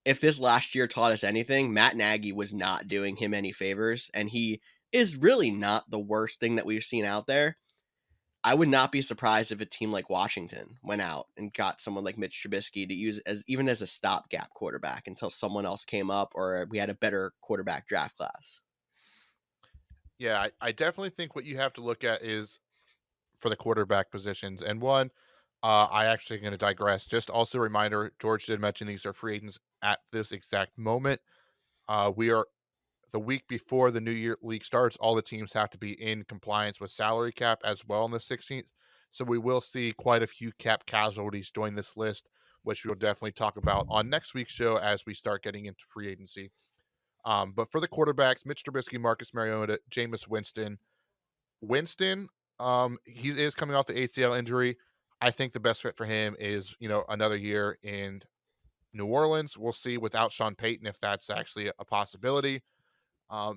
if this last year taught us anything, Matt Nagy was not doing him any favors, and he is really not the worst thing that we've seen out there. I would not be surprised if a team like Washington went out and got someone like Mitch Trubisky to use as a stopgap quarterback until someone else came up or we had a better quarterback draft class. Yeah, I definitely think what you have to look at is for the quarterback positions. And one, I actually going to digress. Just also a reminder, George did mention these are free agents at this exact moment. We are the week before the new year league starts. All the teams have to be in compliance with salary cap as well on the 16th. So we will see quite a few cap casualties join this list, which we'll definitely talk about on next week's show as we start getting into free agency. But for the quarterbacks, Mitch Trubisky, Marcus Mariota, Jameis Winston. Winston, he is coming off the ACL injury. I think the best fit for him is, another year in New Orleans. We'll see without Sean Payton if that's actually a possibility.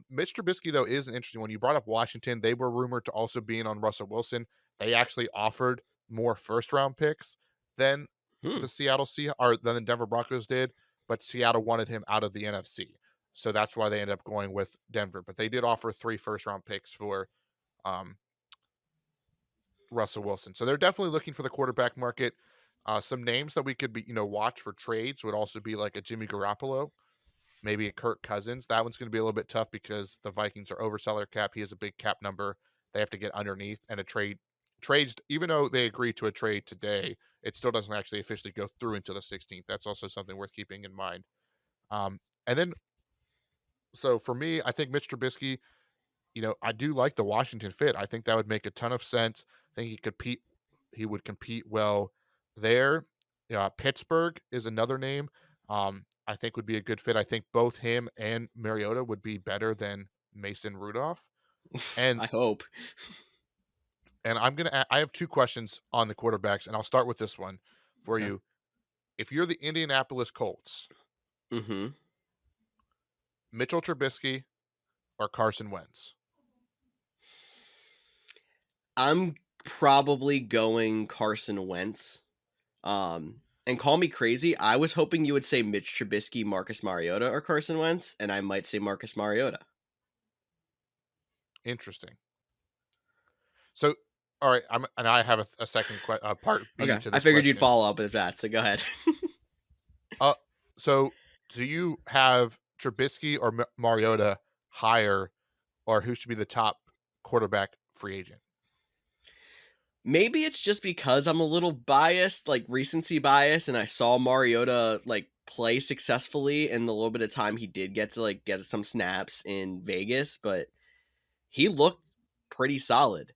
Mitch Trubisky, though, is an interesting one. You brought up Washington. They were rumored to also be in on Russell Wilson. They actually offered more first-round picks than Hmm. the than the Denver Broncos did, but Seattle wanted him out of the NFC. So that's why they ended up going with Denver. But they did offer 3 first-round picks for um, Russell Wilson. So they're definitely looking for the quarterback market. Some names that we could be, watch for trades would also be like a Jimmy Garoppolo, maybe a Kirk Cousins. That one's going to be a little bit tough because the Vikings are over salary cap. He has a big cap number. They have to get underneath, and trades, even though they agreed to a trade today, it still doesn't actually officially go through until the 16th. That's also something worth keeping in mind. And then, so for me, I think Mitch Trubisky, I do like the Washington fit. I think that would make a ton of sense. I think he would compete well there. Pittsburgh is another name. I think would be a good fit. I think both him and Mariota would be better than Mason Rudolph. And I hope. I have 2 questions on the quarterbacks, and I'll start with this one for Okay. you. If you're the Indianapolis Colts, Mm-hmm. Mitchell Trubisky or Carson Wentz? I'm probably going Carson Wentz. And call me crazy. I was hoping you would say Mitch Trubisky, Marcus Mariota, or Carson Wentz, and I might say Marcus Mariota. Interesting. So, all right, I have a second part B Okay. to I this figured you'd question. follow up with that, so go ahead. So do you have Trubisky or Mariota higher, or who should be the top quarterback free agent? Maybe it's just because I'm a little biased, like recency bias, and I saw Mariota like play successfully in the little bit of time he did get to like get some snaps in Vegas, but he looked pretty solid.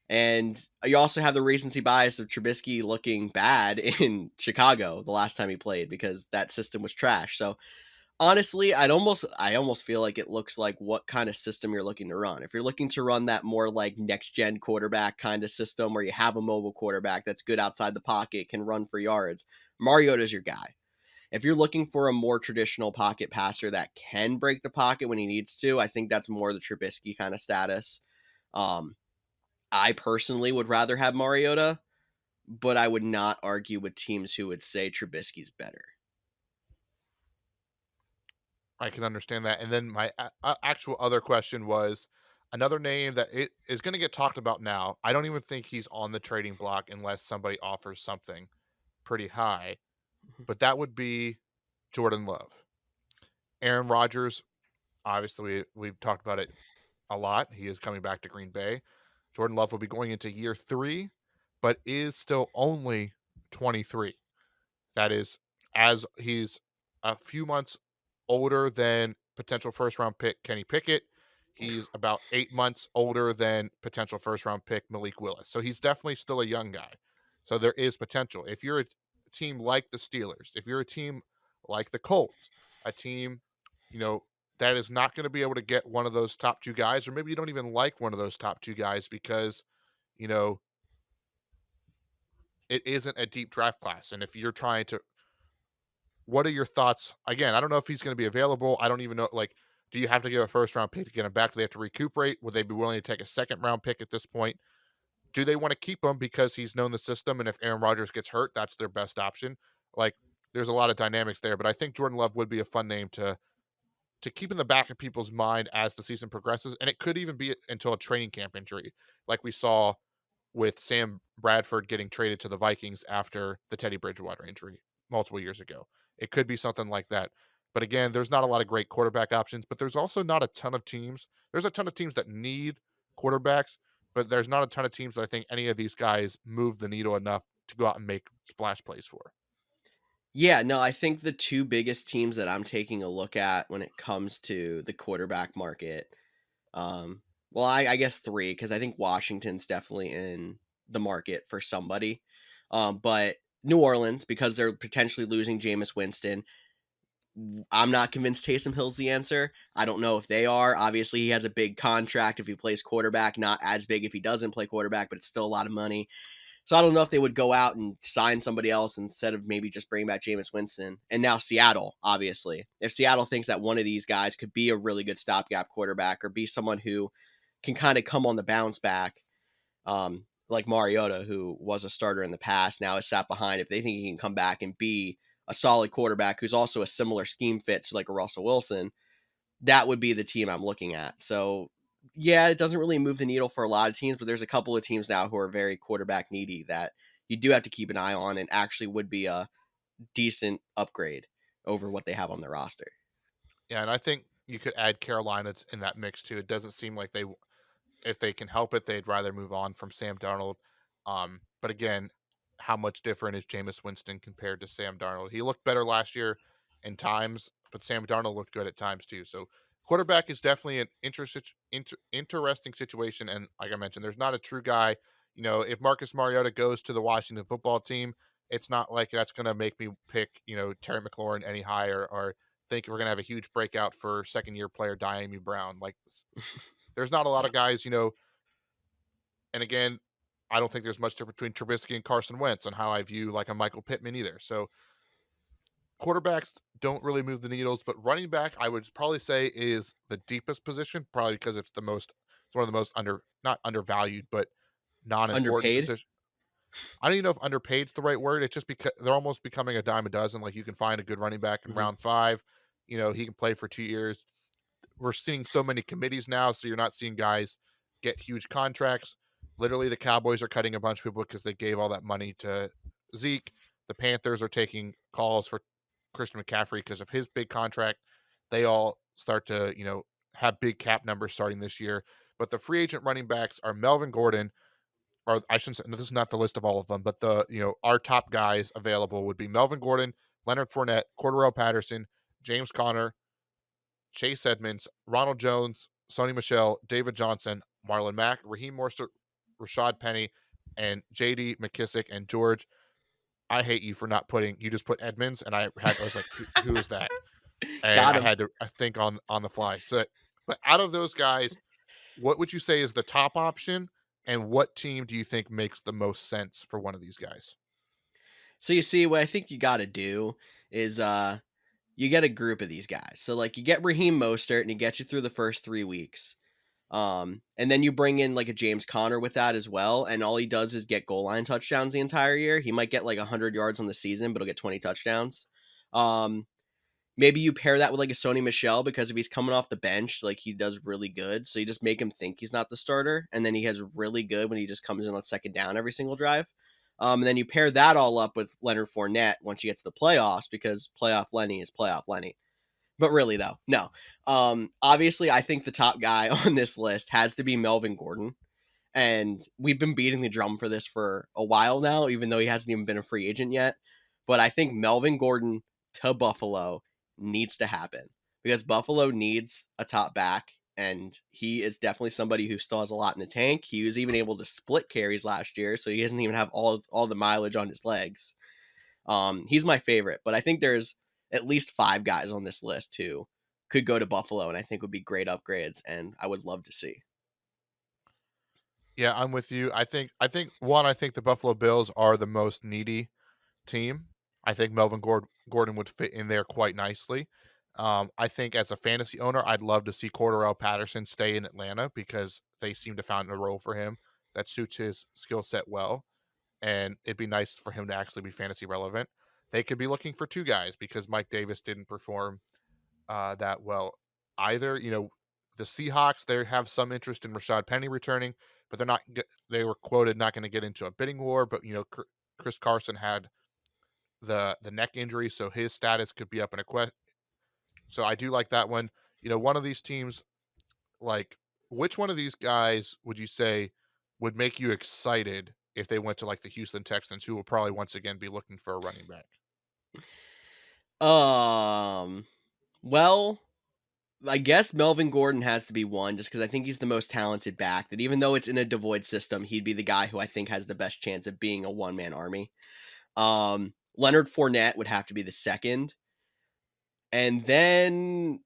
And you also have the recency bias of Trubisky looking bad in Chicago the last time he played because that system was trash. So honestly, I almost feel like it looks like what kind of system you're looking to run. If you're looking to run that more like next gen quarterback kind of system where you have a mobile quarterback that's good outside the pocket, can run for yards, Mariota's your guy. If you're looking for a more traditional pocket passer that can break the pocket when he needs to, I think that's more the Trubisky kind of status. Um, I personally would rather have Mariota, but I would not argue with teams who would say Trubisky's better. I can understand that. And then my actual other question was another name that is going to get talked about now. I don't even think he's on the trading block unless somebody offers something pretty high, but that would be Jordan Love. Aaron Rodgers, obviously, we've talked about it a lot. He is coming back to Green Bay. Jordan Love will be going into year 3, but is still only 23. That is, as he's a few months older than potential first round pick Kenny Pickett. He's about 8 months older than potential first round pick Malik Willis. So he's definitely still a young guy. So there is potential. If you're a team like the Steelers, if you're a team like the Colts, a team, that is not going to be able to get one of those top 2 guys, or maybe you don't even like one of those top 2 guys because, you know, it isn't a deep draft class. And if you're trying to, what are your thoughts? Again, I don't know if he's going to be available. I don't even know. Like, do you have to give a first round pick to get him back? Do they have to recuperate? Would they be willing to take a second round pick at this point? Do they want to keep him because he's known the system? And if Aaron Rodgers gets hurt, that's their best option. Like, there's a lot of dynamics there, but I think Jordan Love would be a fun name to keep in the back of people's mind as the season progresses. And it could even be until a training camp injury, like we saw with Sam Bradford getting traded to the Vikings after the Teddy Bridgewater injury multiple years ago. It could be something like that. But again, there's not a lot of great quarterback options, but there's also not a ton of teams. There's a ton of teams that need quarterbacks, but there's not a ton of teams that I think any of these guys move the needle enough to go out and make splash plays for. Yeah, no, I think the two biggest teams that I'm taking a look at when it comes to the quarterback market, um, well, I guess three, because I think Washington's definitely in the market for somebody. But New Orleans, because they're potentially losing Jameis Winston. I'm not convinced Taysom Hill's the answer. I don't know if they are. Obviously, he has a big contract if he plays quarterback, not as big if he doesn't play quarterback, but it's still a lot of money. So I don't know if they would go out and sign somebody else instead of maybe just bringing back Jameis Winston. And now Seattle, obviously. If Seattle thinks that one of these guys could be a really good stopgap quarterback or be someone who can kind of come on the bounce back, like Mariota, who was a starter in the past, now is sat behind. If they think he can come back and be a solid quarterback who's also a similar scheme fit to like a Russell Wilson, that would be the team I'm looking at. So yeah, it doesn't really move the needle for a lot of teams, but there's a couple of teams now who are very quarterback needy that you do have to keep an eye on and actually would be a decent upgrade over what they have on their roster. Yeah, and I think you could add Carolina in that mix too. It doesn't seem like if they can help it, they'd rather move on from Sam Darnold. But again, how much different is Jameis Winston compared to Sam Darnold? He looked better last year in times, but Sam Darnold looked good at times too. So quarterback is definitely an interesting situation. And like I mentioned, there's not a true guy. You know, if Marcus Mariota goes to the Washington football team, it's not like that's going to make me pick, Terry McLaurin any higher or think we're going to have a huge breakout for second-year player Diami Brown. Like, there's not a lot Yeah. of guys, and again, I don't think there's much difference between Trubisky and Carson Wentz on how I view like a Michael Pittman either. So quarterbacks don't really move the needles, but running back, I would probably say is the deepest position, probably because it's one of the most not undervalued, but non-important Underpaid. position. I don't even know if underpaid is the right word. It's just because they're almost becoming a dime a dozen. Like you can find a good running back in round 5. He can play for 2 years. We're seeing so many committees now, so you're not seeing guys get huge contracts. Literally, the Cowboys are cutting a bunch of people because they gave all that money to Zeke. The Panthers are taking calls for Christian McCaffrey because of his big contract. They all start to, have big cap numbers starting this year. But the free agent running backs are Melvin Gordon, or I shouldn't say, no, this is not the list of all of them, but our top guys available would be Melvin Gordon, Leonard Fournette, Cordero Patterson, James Conner, Chase Edmonds, Ronald Jones, Sony Michel, David Johnson, Marlon Mack, Raheem Mostert, Rashad Penny, and J.D. McKissick and George. I hate you for not you just put Edmonds, and I was like, who is that? And Got I him. had to think on the fly. So, but out of those guys, what would you say is the top option, and what team do you think makes the most sense for one of these guys? So you see, what I think you got to do is you get a group of these guys. So like you get Raheem Mostert and he gets you through the first 3 weeks. And then you bring in like a James Conner with that as well, and all he does is get goal line touchdowns the entire year. He might get like 100 yards on the season, but he'll get 20 touchdowns. Um, Maybe you pair that with like a Sony Michel because if he's coming off the bench, like he does really good. So you just make him think he's not the starter, and then he has really good when he just comes in on second down every single drive. And then you pair that all up with Leonard Fournette once you get to the playoffs because playoff Lenny is playoff Lenny. But really, though, no. Obviously, I think the top guy on this list has to be Melvin Gordon. And we've been beating the drum for this for a while now, even though he hasn't even been a free agent yet. But I think Melvin Gordon to Buffalo needs to happen because Buffalo needs a top back. And he is definitely somebody who still has a lot in the tank. He was even able to split carries last year, so he doesn't even have all the mileage on his legs. He's my favorite, but I think there's at least 5 guys on this list who could go to Buffalo and I think would be great upgrades and I would love to see. Yeah, I'm with you. I think the Buffalo Bills are the most needy team. I think Melvin Gordon would fit in there quite nicely. I think as a fantasy owner, I'd love to see Cordero Patterson stay in Atlanta because they seem to find a role for him that suits his skill set well, and it'd be nice for him to actually be fantasy relevant. They could be looking for 2 guys because Mike Davis didn't perform that well either. The Seahawks, they have some interest in Rashad Penny returning, but they were quoted not going to get into a bidding war. But Chris Carson had the neck injury, so his status could be up in a question. So I do like that one. One of these teams, like which one of these guys would you say would make you excited if they went to like the Houston Texans, who will probably once again be looking for a running back? Well, I guess Melvin Gordon has to be one just because I think he's the most talented back. That even though it's in a devoid system, he'd be the guy who I think has the best chance of being a one-man army. Leonard Fournette would have to be the second. And then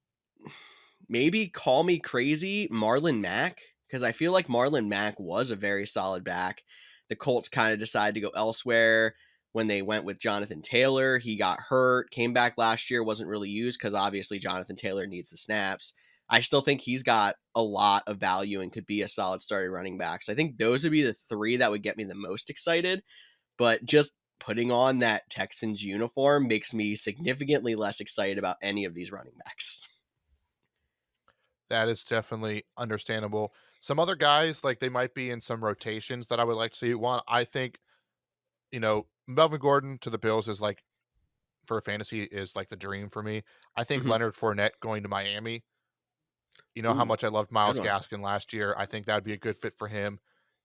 maybe call me crazy, Marlon Mack, because I feel like Marlon Mack was a very solid back. The Colts kind of decided to go elsewhere when they went with Jonathan Taylor. He got hurt, came back last year, wasn't really used because obviously Jonathan Taylor needs the snaps. I still think he's got a lot of value and could be a solid starting running back. So I think those would be the three that would get me the most excited. But just putting on that Texans uniform makes me significantly less excited about any of these running backs. That is definitely understandable. Some other guys, like they might be in some rotations that I would like to see. One, I think, Melvin Gordon to the Bills is like for fantasy is like the dream for me. I think Mm-hmm. Leonard Fournette going to Miami. You know how Ooh, much I loved good Miles one. Gaskin last year. I think that would be a good fit for him.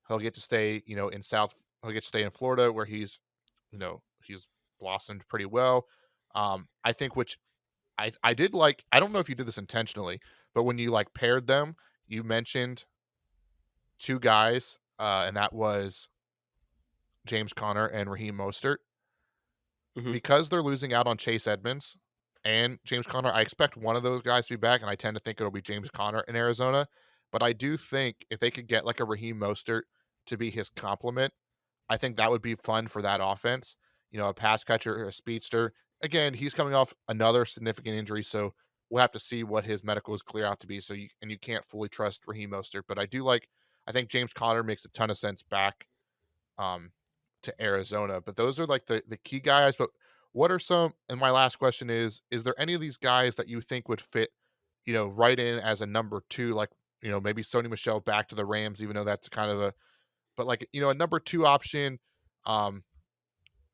He'll get to stay, in South. He'll get to stay in Florida where he's blossomed pretty well. I think which I did like. I don't know if you did this intentionally, but when you like paired them, you mentioned two guys, and that was James Conner and Raheem Mostert. Mm-hmm. Because they're losing out on Chase Edmonds and James Conner, I expect one of those guys to be back, and I tend to think it'll be James Conner in Arizona. But I do think if they could get like a Raheem Mostert to be his complement, I think that would be fun for that offense. A pass catcher or a speedster. Again, he's coming off another significant injury, so we'll have to see what his medicals clear out to be. So you can't fully trust Raheem Mostert, but I think James Conner makes a ton of sense back um, to Arizona. But those are like the key guys. But what are some? And my last question is there any of these guys that you think would fit, right in as a number two, like maybe Sony Michel back to the Rams, even though that's kind of but like a number two option, um,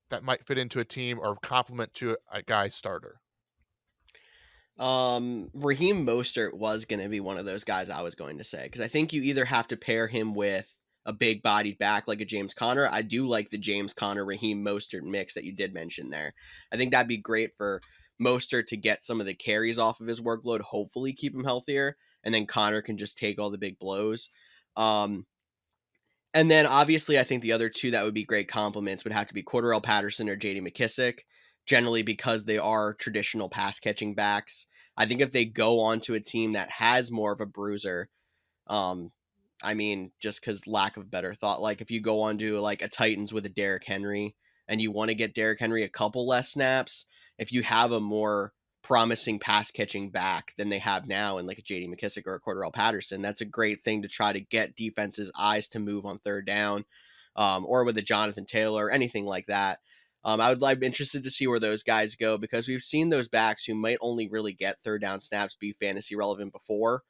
that might fit into a team or complement to a guy's starter. Raheem Mostert was going to be one of those guys I was going to say because I think you either have to pair him with a big bodied back like a James Conner. I do like the James Conner Raheem Mostert mix that you did mention there. I think that'd be great for Mostert to get some of the carries off of his workload, hopefully keep him healthier, and then Connor can just take all the big blows. Um, and then obviously, I think the other two that would be great compliments would have to be Cordarrelle Patterson or JD McKissick, generally because they are traditional pass catching backs. I think if they go onto a team that has more of a bruiser, um, I mean, just because lack of better thought, like if you go on to like a Titans with a Derrick Henry and you want to get Derrick Henry a couple less snaps, if you have a more promising pass catching back than they have now in like a JD McKissick or a Cordarrelle Patterson, that's a great thing to try to get defenses' eyes to move on third down, or with a Jonathan Taylor or anything like that. I'm interested to see where those guys go because we've seen those backs who might only really get third down snaps be fantasy relevant before.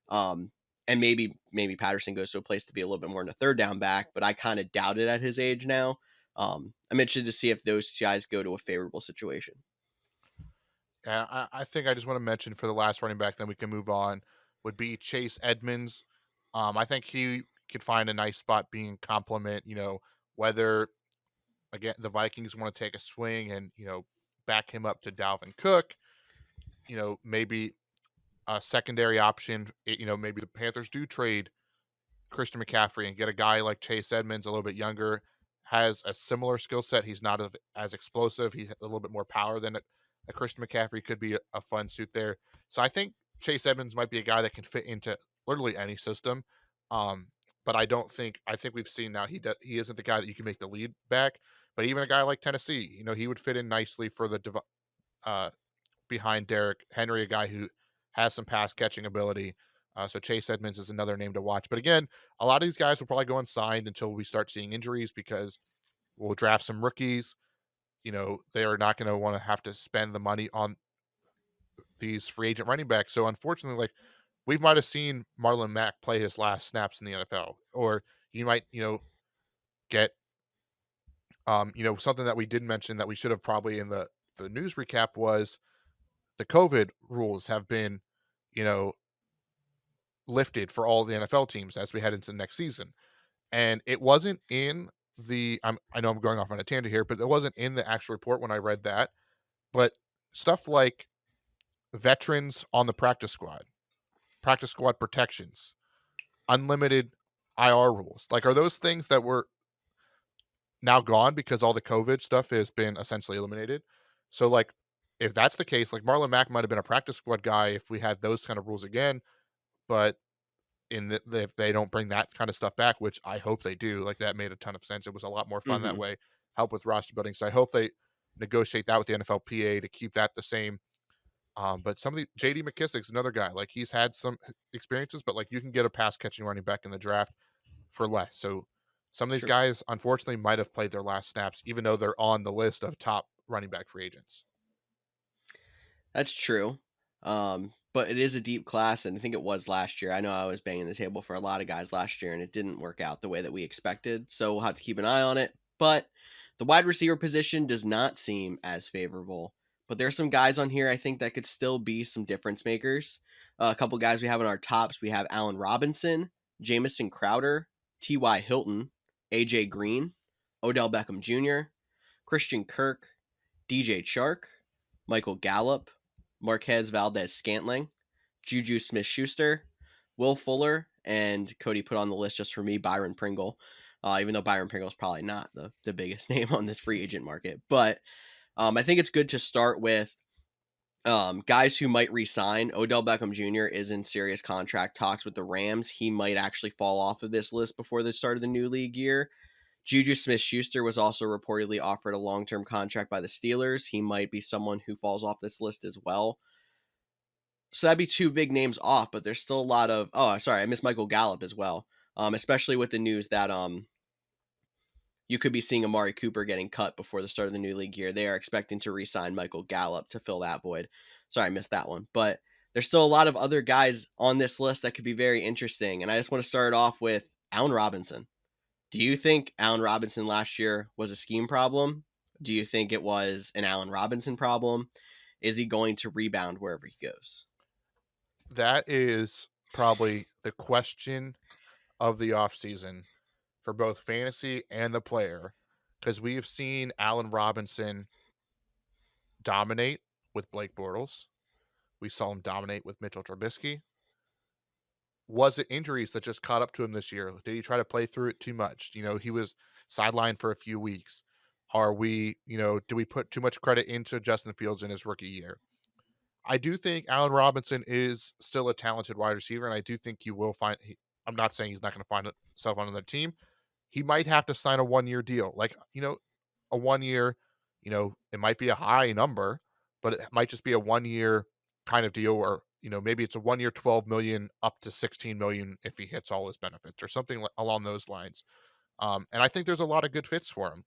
Um, and maybe Patterson goes to a place to be a little bit more in a third down back, but I kind of doubt it at his age now. I'm interested to see if those guys go to a favorable situation. And I think I just want to mention for the last running back, then we can move on, would be Chase Edmonds. I think he could find a nice spot being complement, whether again the Vikings want to take a swing and, back him up to Dalvin Cook, maybe a secondary option, maybe the Panthers do trade Christian McCaffrey and get a guy like Chase Edmonds, a little bit younger, has a similar skill set. He's not as explosive. He's a little bit more power than a Christian McCaffrey could be a fun suit there. So I think Chase Edmonds might be a guy that can fit into literally any system. Um, but I think we've seen now he isn't the guy that you can make the lead back. But even a guy like Tennessee, he would fit in nicely for uh, behind Derrick Henry, a guy who has some pass catching ability. So Chase Edmonds is another name to watch. But again, a lot of these guys will probably go unsigned until we start seeing injuries because we'll draft some rookies. They are not going to want to have to spend the money on these free agent running backs. So unfortunately, like we might have seen Marlon Mack play his last snaps in the NFL, or you might, get, something that we did mention that we should have probably in the news recap was the COVID rules have been, you know, lifted for all the NFL teams as we head into the next season. And it wasn't in I know I'm going off on a tangent here, but it wasn't in the actual report when I read that. But stuff like veterans on the practice squad protections, unlimited IR rules, like are those things that were now gone because all the COVID stuff has been essentially eliminated? So like if that's the case, like Marlon Mack might have been a practice squad guy if we had those kind of rules again, but if they don't bring that kind of stuff back, which I hope they do, like that made a ton of sense. It was a lot more fun that Hmm. way, help with roster building. So I hope they negotiate that with the NFLPA to keep that the same. But some of the JD McKissic's another guy. Like he's had some experiences, but like you can get a pass catching running back in the draft for less. So some of these True. guys unfortunately might have played their last snaps, even though they're on the list of top running back free agents. That's true. But it is a deep class, and I think it was last year. I know I was banging the table for a lot of guys last year, and it didn't work out the way that we expected. So we'll have to keep an eye on it. But the wide receiver position does not seem as favorable. But there's some guys on here I think that could still be some difference makers. A couple guys we have in our tops. We have Allen Robinson, Jamison Crowder, T.Y. Hilton, A.J. Green, Odell Beckham Jr., Christian Kirk, DJ Chark, Michael Gallup, Marquez Valdez Scantling, Juju Smith Schuster, Will Fuller, and Cody put on the list just for me, Byron Pringle. Even though Byron Pringle is probably not the biggest name on this free agent market. But I think it's good to start with guys who might resign. Odell Beckham Jr. is in serious contract talks with the Rams. He might actually fall off of this list before the start of the new league year. Juju Smith-Schuster was also reportedly offered a long-term contract by the Steelers. He might be someone who falls off this list as well. So that'd be two big names off, but there's still a lot of. Oh, sorry, I missed Michael Gallup as well. Especially with the news that you could be seeing Amari Cooper getting cut before the start of the new league year. They are expecting to re-sign Michael Gallup to fill that void. Sorry, I missed that one, but there's still a lot of other guys on this list that could be very interesting. And I just want to start off with Allen Robinson. Do you think Allen Robinson last year was a scheme problem? Do you think it was an Allen Robinson problem? Is he going to rebound wherever he goes? That is probably the question of the offseason for both fantasy and the player, because we've seen Allen Robinson dominate with Blake Bortles. We saw him dominate with Mitchell Trubisky. Was it injuries that just caught up to him this year? Did he try to play through it too much? He was sidelined for a few weeks. Are we, do we put too much credit into Justin Fields in his rookie year? I do think Allen Robinson is still a talented wide receiver, and I do think you will find. I'm not saying he's not going to find himself on another team. He might have to sign a 1-year deal, like a 1 year. It might be a high number, but it might just be a 1-year kind of deal, or maybe it's a 1 year, 12 million up to 16 million if he hits all his benefits, or something along those lines. And I think there's a lot of good fits for him.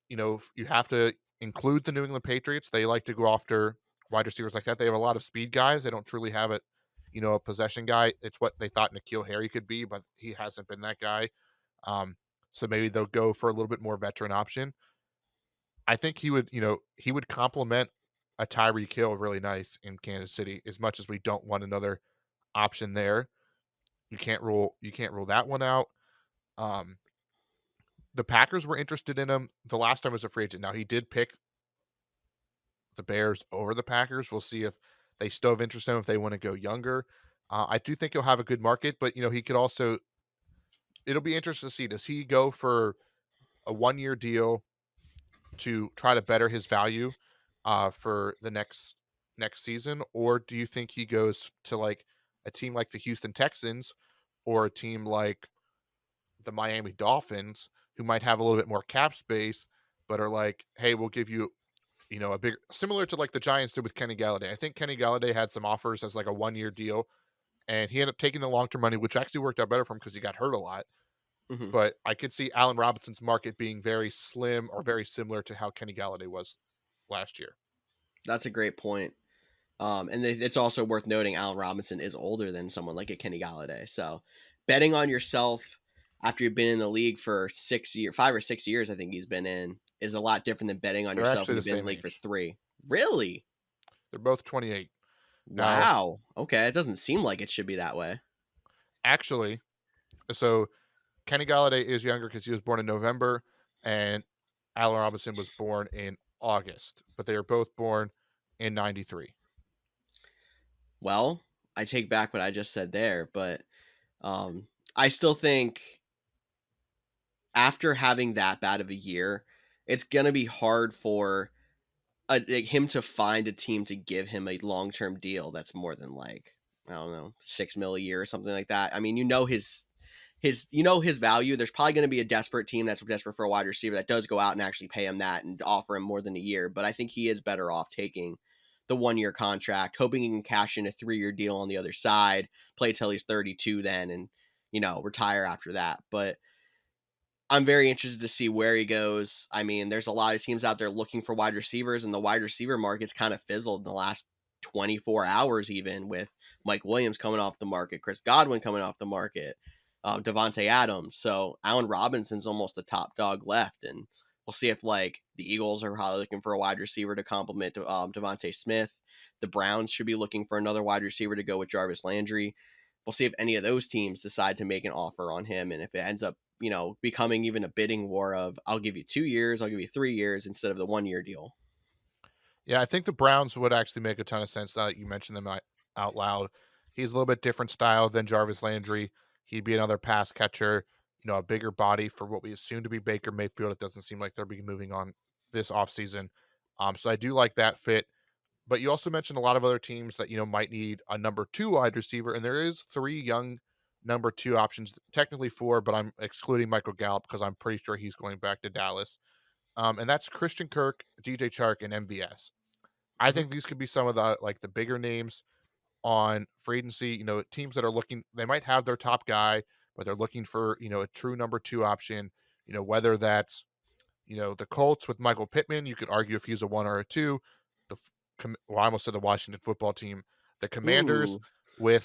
You have to include the New England Patriots. They like to go after wide receivers like that. They have a lot of speed guys. They don't truly have it, a possession guy. It's what they thought N'Keal Harry could be, but he hasn't been that guy. So maybe they'll go for a little bit more veteran option. I think he would complement a Tyreek Hill really nice in Kansas City, as much as we don't want another option there. You can't rule that one out. Um, the Packers were interested in him the last time as a free agent. Now he did pick the Bears over the Packers. We'll see if they still have interest in him if they want to go younger. I do think he'll have a good market, but he could also. It'll be interesting to see. Does he go for a 1-year deal to try to better his value for the next season, or do you think he goes to like a team like the Houston Texans or a team like the Miami Dolphins, who might have a little bit more cap space, but are like, hey, we'll give you, a big, similar to like the Giants did with Kenny Galladay. I think Kenny Galladay had some offers as like a 1-year deal, and he ended up taking the long-term money, which actually worked out better for him because he got hurt a lot. Mm-hmm. But I could see Allen Robinson's market being very slim or very similar to how Kenny Galladay was last year. That's a great point. And it's also worth noting Allen Robinson is older than someone like a Kenny Galladay. So betting on yourself after you've been in the league for 5 or 6 years, I think he's been in, is a lot different than betting on They're yourself actually when the you've been in same the league for age. 3. Really? They're both 28. Now, Wow. Okay. It doesn't seem like it should be that way. actually, so Kenny Galladay is younger because he was born in November, and Allen Robinson was born in August, but they are both born in 93. Well, I take back what I just said there, but I still think after having that bad of a year, it's going to be hard for him to find a team to give him a long-term deal that's more than like I don't know, $6 million a year or something like that. I mean, his value. There's probably going to be a desperate team that's desperate for a wide receiver that does go out and actually pay him that and offer him more than a year. But I think he is better off taking the 1-year contract, hoping he can cash in a 3-year deal on the other side, play till he's 32 then, and retire after that. But I'm very interested to see where he goes. I mean, there's a lot of teams out there looking for wide receivers, and the wide receiver market's kind of fizzled in the last 24 hours, even with Mike Williams coming off the market, Chris Godwin coming off the market, Devontae Adams. So Allen Robinson's almost the top dog left, and we'll see if like the Eagles are probably looking for a wide receiver to complement Devontae Smith. The Browns should be looking for another wide receiver to go with Jarvis Landry. We'll see if any of those teams decide to make an offer on him, and if it ends up becoming even a bidding war of I'll give you 2 years, I'll give you 3 years instead of the 1-year deal. Yeah, I think the Browns would actually make a ton of sense now that you mentioned them out loud. He's a little bit different style than Jarvis Landry. He'd be another pass catcher, a bigger body for what we assume to be Baker Mayfield. It doesn't seem like they'll be moving on this offseason. So I do like that fit. But you also mentioned a lot of other teams that, might need a number 2 wide receiver, and there is 3 young number 2 options, technically 4, but I'm excluding Michael Gallup because I'm pretty sure he's going back to Dallas. And that's Christian Kirk, DJ Chark, and MVS. I think these could be some of the bigger names on free agency. Teams that are looking, they might have their top guy, but they're looking for a true number 2 option. Whether that's the Colts with Michael Pittman, you could argue if he's a 1 or a 2. I almost said the Washington football team. The Commanders Ooh.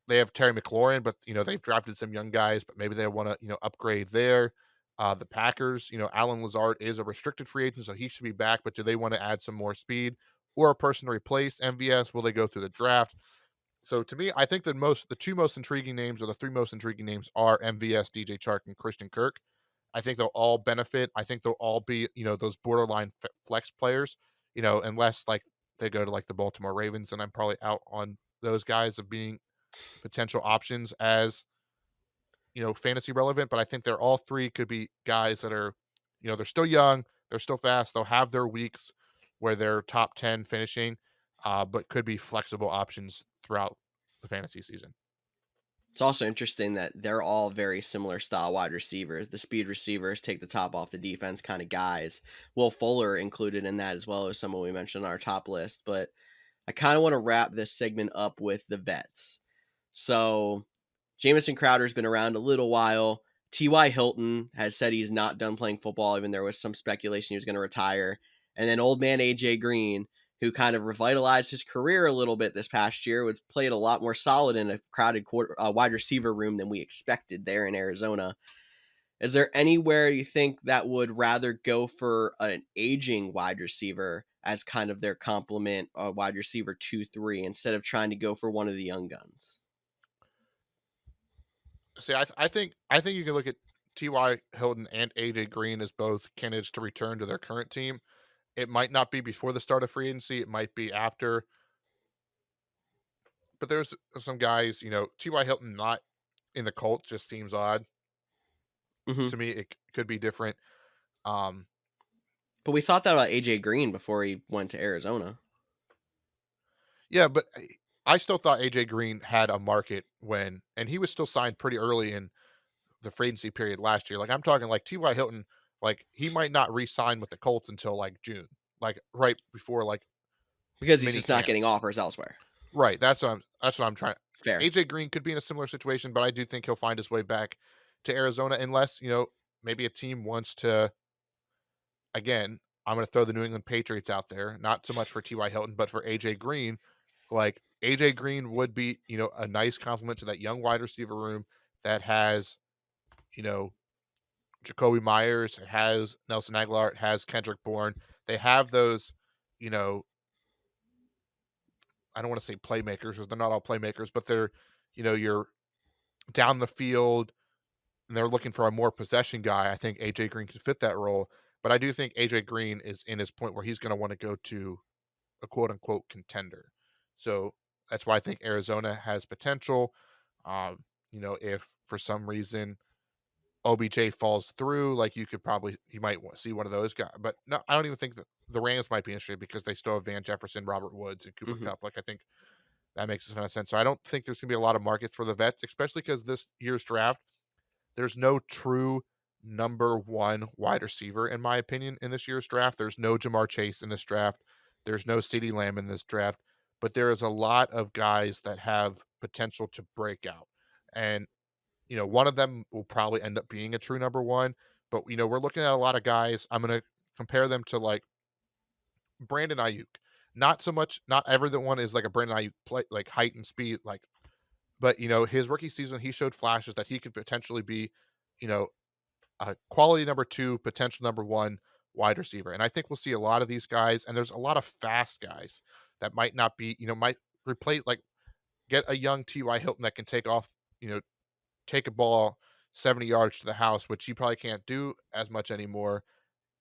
they have Terry McLaurin, but they've drafted some young guys, but maybe they want to upgrade there. The Packers, Alan Lazard is a restricted free agent, so he should be back. But do they want to add some more speed or a person to replace MVS? Will they go through the draft? So to me, I think the 2 most intriguing names, or the 3 most intriguing names, are MVS, DJ Chark, and Christian Kirk. I think they'll all benefit. I think they'll all be those borderline flex players. Unless like they go to like the Baltimore Ravens, and I'm probably out on those guys of being potential options as fantasy relevant. But I think they're all 3 could be guys that are, they're still young, they're still fast, they'll have their weeks where they're top 10 finishing, but could be flexible options throughout the fantasy season. It's also interesting that they're all very similar style wide receivers. The speed receivers take the top off the defense kind of guys. Will Fuller included in that as well as someone we mentioned on our top list. But I kind of want to wrap this segment up with the vets. So Jamison Crowder's been around a little while. T.Y. Hilton has said he's not done playing football, even there was some speculation he was going to retire. And then old man A.J. Green, who kind of revitalized his career a little bit this past year, was played a lot more solid in a crowded wide receiver room than we expected there in Arizona. Is there anywhere you think that would rather go for an aging wide receiver as kind of their complement, wide receiver 2-3, instead of trying to go for one of the young guns? See, I think you can look at T.Y. Hilton and A.J. Green as both candidates to return to their current team. It might not be before the start of free agency. It might be after. But there's some guys, T.Y. Hilton not in the Colts just seems odd. Mm-hmm. To me, it could be different. But we thought that about A.J. Green before he went to Arizona. Yeah, but I still thought A.J. Green had a market and he was still signed pretty early in the free agency period last year. Like I'm talking like T.Y. Hilton, like he might not re-sign with the Colts until like June, like right before like because he's mini just not camp. getting offers elsewhere. Right. That's what I'm trying. Fair. AJ Green could be in a similar situation, but I do think he'll find his way back to Arizona unless, maybe a team wants to, again, I'm going to throw the New England Patriots out there, not so much for T.Y. Hilton, but for AJ Green. Like AJ Green would be, a nice compliment to that young wide receiver room that has, Jacoby Myers, it has Nelson Aguilar, it has Kendrick Bourne. They have those, I don't want to say playmakers because they're not all playmakers, but they're, you're down the field and they're looking for a more possession guy. I think AJ Green could fit that role, but I do think AJ Green is in his point where he's going to want to go to a quote unquote contender. So that's why I think Arizona has potential. If for some reason OBJ falls through, like you might see one of those guys, but no, I don't even think that the Rams might be interested because they still have Van Jefferson, Robert Woods, and Cooper Kupp. Like I think That makes a ton of sense. So I don't think there's going to be a lot of markets for the vets, especially because this year's draft, there's no true number one wide receiver, in my opinion, in this year's draft. There's no Jamar Chase in this draft. There's no CeeDee Lamb in this draft. But there is a lot of guys that have potential to break out. And, one of them will probably end up being a true number one. But, we're looking at a lot of guys. I'm going to compare them to like Brandon Ayuk. Not so much, not everyone is like a Brandon Ayuk play, like height and speed, but his rookie season, he showed flashes that he could potentially be, you know, a quality number two, potential number one wide receiver. And I think we'll see a lot of these guys, and there's a lot of fast guys that might not be, might replace, like, get a young T.Y. Hilton that can take off, take a ball 70 yards to the house, which he probably can't do as much anymore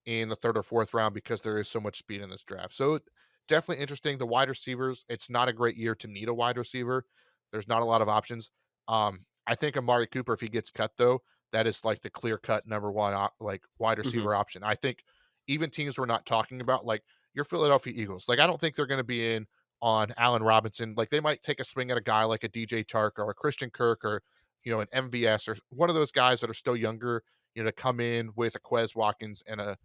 in the third or fourth round because there is so much speed in this draft. So definitely interesting. The wide receivers, it's not a great year to need a wide receiver. There's not a lot of options. I think Amari Cooper, if he gets cut though, that is like the clear cut number one, like wide Mhm. receiver option. I think even teams we're not talking about, like your Philadelphia Eagles, like I don't think they're going to be in on Allen Robinson. Like they might take a swing at a guy like a DJ Chark or a Christian Kirk or, an MVS or one of those guys that are still younger, to come in with a Quez Watkins and a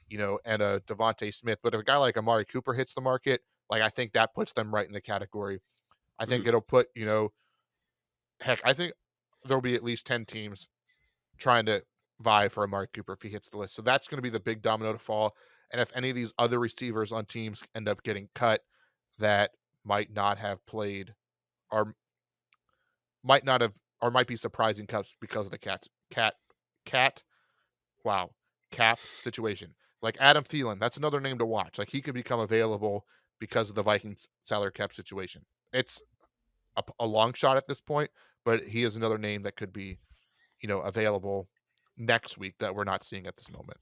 Devontae Smith. But if a guy like Amari Cooper hits the market, like I think that puts them right in the category. I think Mhm. it'll put, heck, I think there'll be at least 10 teams trying to vie for Amari Cooper if he hits the list. So that's going to be the big domino to fall. And if any of these other receivers on teams end up getting cut that might not have played or might not have or might be surprising cuts because of the cat wow, cap situation. Like Adam Thielen, that's another name to watch. Like he could become available because of the Vikings salary cap situation. It's a long shot at this point, but he is another name that could be, available next week that we're not seeing at this moment.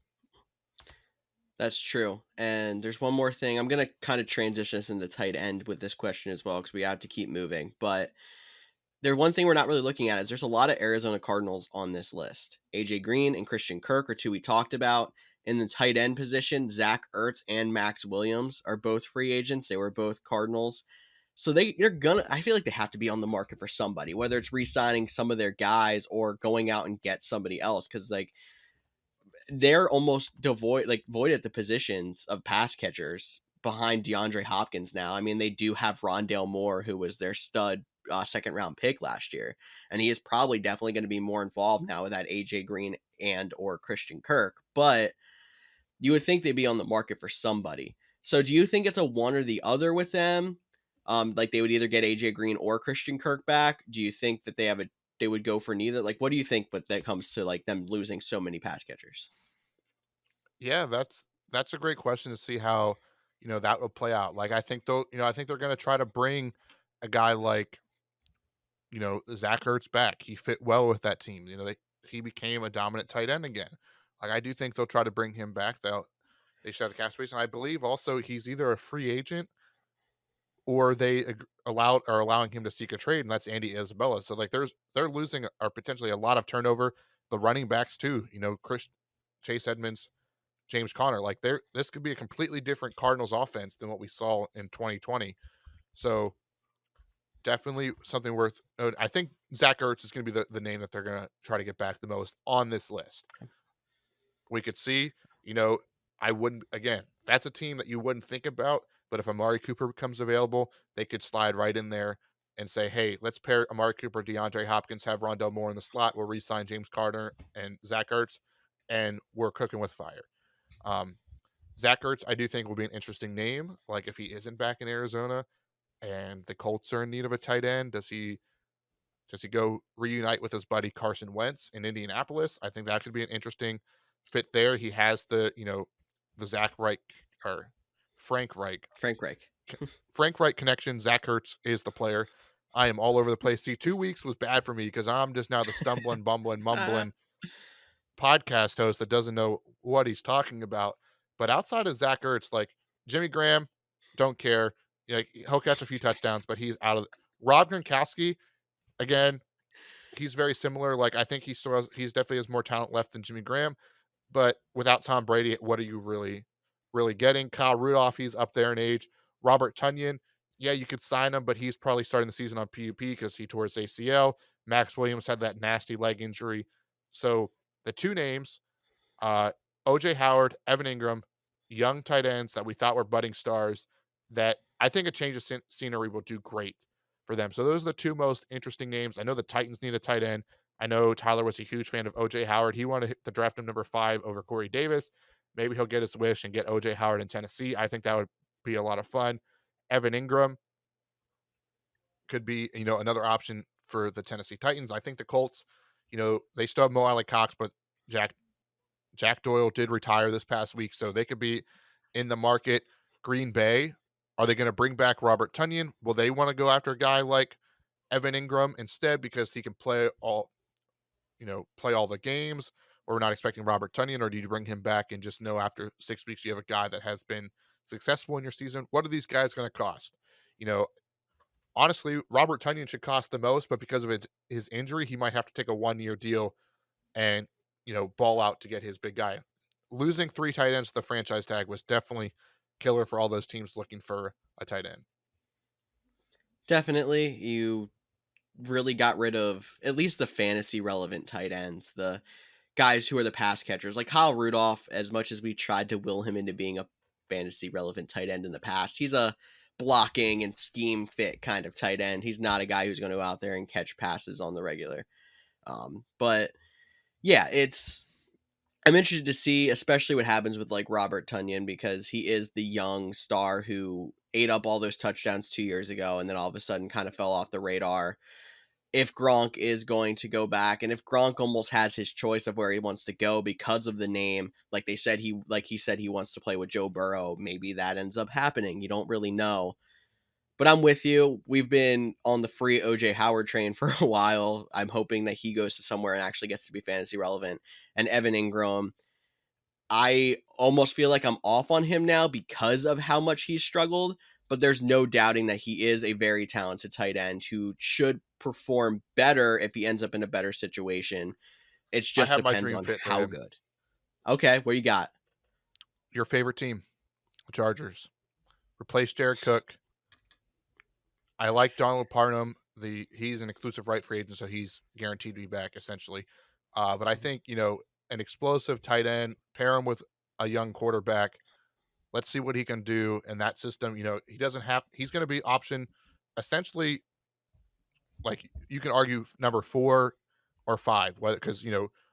That's true. And there's one more thing. I'm going to kind of transition us into tight end with this question as well because we have to keep moving. But one thing we're not really looking at is there's a lot of Arizona Cardinals on this list. AJ Green and Christian Kirk are two we talked about. In the tight end position, Zach Ertz and Max Williams are both free agents. They were both Cardinals. So they're gonna, I feel like they have to be on the market for somebody, whether it's re-signing some of their guys or going out and get somebody else. Cause like they're almost void at the positions of pass catchers behind DeAndre Hopkins now. I mean, they do have Rondale Moore, who was their stud second round pick last year, and he is probably definitely going to be more involved now with that AJ Green and or Christian Kirk. But you would think they'd be on the market for somebody. So do you think it's a one or the other with them? Like they would either get AJ Green or Christian Kirk back? Do you think that they would go for neither? Like, what do you think when that comes to like them losing so many pass catchers? Yeah, that's a great question to see how, that will play out. Like I think I think they're going to try to bring a guy like, Zach Ertz back. He fit well with that team. He became a dominant tight end again. Like I do think they'll try to bring him back. They should have the cap space, and I believe also he's either a free agent or they are allowing him to seek a trade, and that's Andy Isabella. So like they're losing or potentially a lot of turnover. The running backs too. Chase Edmonds, James Conner. Like this could be a completely different Cardinals offense than what we saw in 2020. So definitely something worth. I think Zach Ertz is going to be the name that they're going to try to get back the most on this list. We could see, I wouldn't, again, that's a team that you wouldn't think about, but if Amari Cooper becomes available, they could slide right in there and say, hey, let's pair Amari Cooper, DeAndre Hopkins, have Rondell Moore in the slot. We'll re-sign James Carter and Zach Ertz, and we're cooking with fire. Zach Ertz, I do think will be an interesting name. Like if he isn't back in Arizona and the Colts are in need of a tight end, does he go reunite with his buddy Carson Wentz in Indianapolis? I think that could be an interesting fit there. He has the Zach Reich or Frank Reich. Frank Reich. Frank Reich connection. Zach Ertz is the player. I am all over the place. See, 2 weeks was bad for me because I'm just now the stumbling, bumbling, mumbling podcast host that doesn't know what he's talking about. But outside of Zach Ertz, like Jimmy Graham, don't care. He'll catch a few touchdowns, but he's out of Rob Gronkowski. Again, he's very similar. Like I think he's definitely has more talent left than Jimmy Graham, but without Tom Brady, what are you really getting? Kyle Rudolph, he's up there in age. Robert Tunyon, yeah, you could sign him, but he's probably starting the season on PUP because he tore his ACL. Max Williams had that nasty leg injury. So the two names, uh, OJ Howard, Evan Ingram, young tight ends that we thought were budding stars that I think a change of scenery will do great for them. So those are the two most interesting names. I know the Titans need a tight end. I know Tyler was a huge fan of OJ Howard. He wanted to draft him number 5 over Corey Davis. Maybe he'll get his wish and get OJ Howard in Tennessee. I think that would be a lot of fun. Evan Ingram could be, another option for the Tennessee Titans. I think the Colts, they still have Mo Alley Cox, but Jack Doyle did retire this past week, so they could be in the market. Green Bay, are they going to bring back Robert Tonyan? Will they want to go after a guy like Evan Ingram instead because he can play all the games? Or we're not expecting Robert Tonyan, or do you bring him back and just know after 6 weeks you have a guy that has been successful in your season? What are these guys going to cost? Honestly, Robert Tonyan should cost the most, but because of his injury, he might have to take a 1-year deal and, ball out to get his big guy. Losing 3 tight ends to the franchise tag was definitely killer for all those teams looking for a tight end. Definitely, you really got rid of at least the fantasy relevant tight ends, the guys who are the pass catchers. Like Kyle Rudolph, as much as we tried to will him into being a fantasy relevant tight end in the past, he's a blocking and scheme fit kind of tight end. He's not a guy who's going to go out there and catch passes on the regular. But yeah, I'm interested to see, especially what happens with like Robert Tonyan, because he is the young star who ate up all those touchdowns 2 years ago and then all of a sudden kind of fell off the radar. If Gronk is going to go back, and if Gronk almost has his choice of where he wants to go because of the name, like he said he wants to play with Joe Burrow, maybe that ends up happening. You don't really know. But I'm with you. We've been on the free OJ Howard train for a while. I'm hoping that he goes to somewhere and actually gets to be fantasy relevant. And Evan Ingram, I almost feel like I'm off on him now because of how much he's struggled, but there's no doubting that he is a very talented tight end who should perform better if he ends up in a better situation. It I just have my depends dream on fit for how him. good. Okay, what you got? Your favorite team, the Chargers. Replace Jared Cook. I like Donald Parham. He's an exclusive right free agent, so he's guaranteed to be back essentially. But I think an explosive tight end, pair him with a young quarterback. Let's see what he can do in that system. He's going to be option essentially, like you can argue number 4 or 5, whether because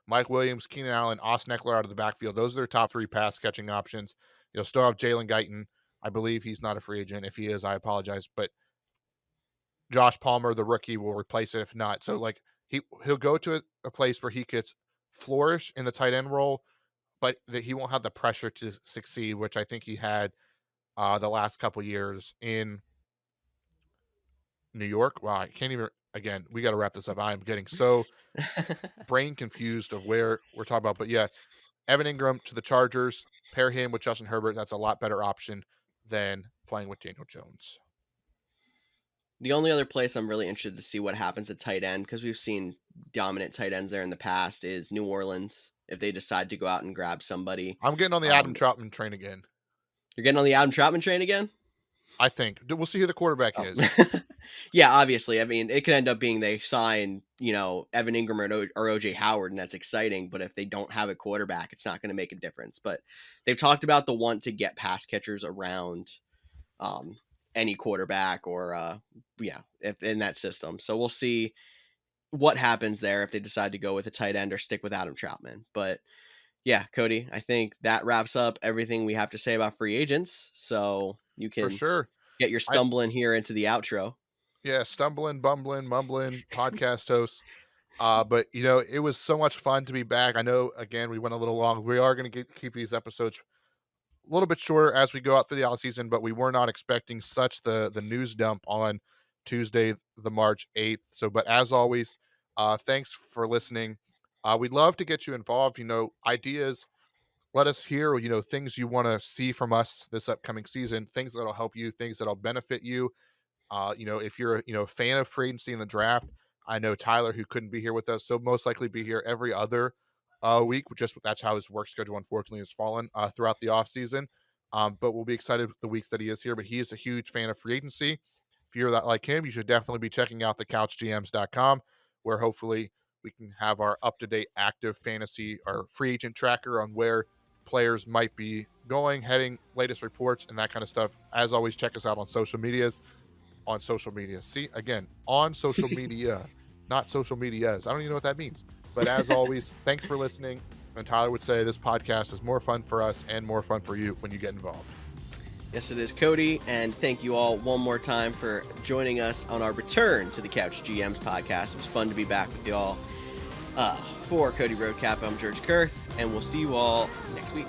Mike Williams, Keenan Allen, Austin Eckler out of the backfield. Those are their top 3 pass catching options. You'll still have Jalen Guyton. I believe he's not a free agent. If he is, I apologize, but Josh Palmer, the rookie, will replace it if not. So like he'll go to a place where he could flourish in the tight end role, but that he won't have the pressure to succeed, which I think he had the last couple years in New York. Wow, I can't even. Again, we got to wrap this up. I'm getting so brain confused of where we're talking about. But yeah, Evan Ingram to the Chargers, pair him with Justin Herbert. That's a lot better option than playing with Daniel Jones. The only other place I'm really interested to see what happens at tight end, because we've seen dominant tight ends there in the past, is New Orleans. If they decide to go out and grab somebody. I'm getting on the Adam Troutman train again. You're getting on the Adam Troutman train again? I think. We'll see who the quarterback is. Yeah, obviously. I mean, it could end up being they sign, Evan Ingram or OJ Howard, and that's exciting. But if they don't have a quarterback, it's not going to make a difference. But they've talked about the want to get pass catchers around any quarterback or, if in that system. So we'll see what happens there if they decide to go with a tight end or stick with Adam Troutman. But yeah, Cody, I think that wraps up everything we have to say about free agents. So you can For sure. get your stumbling here into the outro. Yeah, stumbling, bumbling, mumbling, podcast host. But it was so much fun to be back. I know again we went a little long. We are going to keep these episodes a little bit shorter as we go out through the off season, but we were not expecting such the news dump on Tuesday, the March 8th. So, but as always, thanks for listening. We'd love to get you involved. Ideas. Let us hear. Things you want to see from us this upcoming season. Things that'll help you. Things that'll benefit you. If you're a fan of free agency in the draft, I know Tyler, who couldn't be here with us, so most likely be here every other week. Just that's how his work schedule unfortunately has fallen throughout the off season. But we'll be excited with the weeks that he is here. But he is a huge fan of free agency. If you're that like him, you should definitely be checking out the couchgms.com, where hopefully we can have our up-to-date active fantasy or free agent tracker on where players might be going, heading, latest reports, and that kind of stuff. As always, check us out on social medias. On social media. See, again, on social media, not social medias. I don't even know what that means. But as always, thanks for listening. And Tyler would say this podcast is more fun for us and more fun for you when you get involved. Yes, it is, Cody. And thank you all one more time for joining us on our return to the Couch GMs podcast. It was fun to be back with you all. For Cody Roadcap, I'm George Kerth, and we'll see you all next week.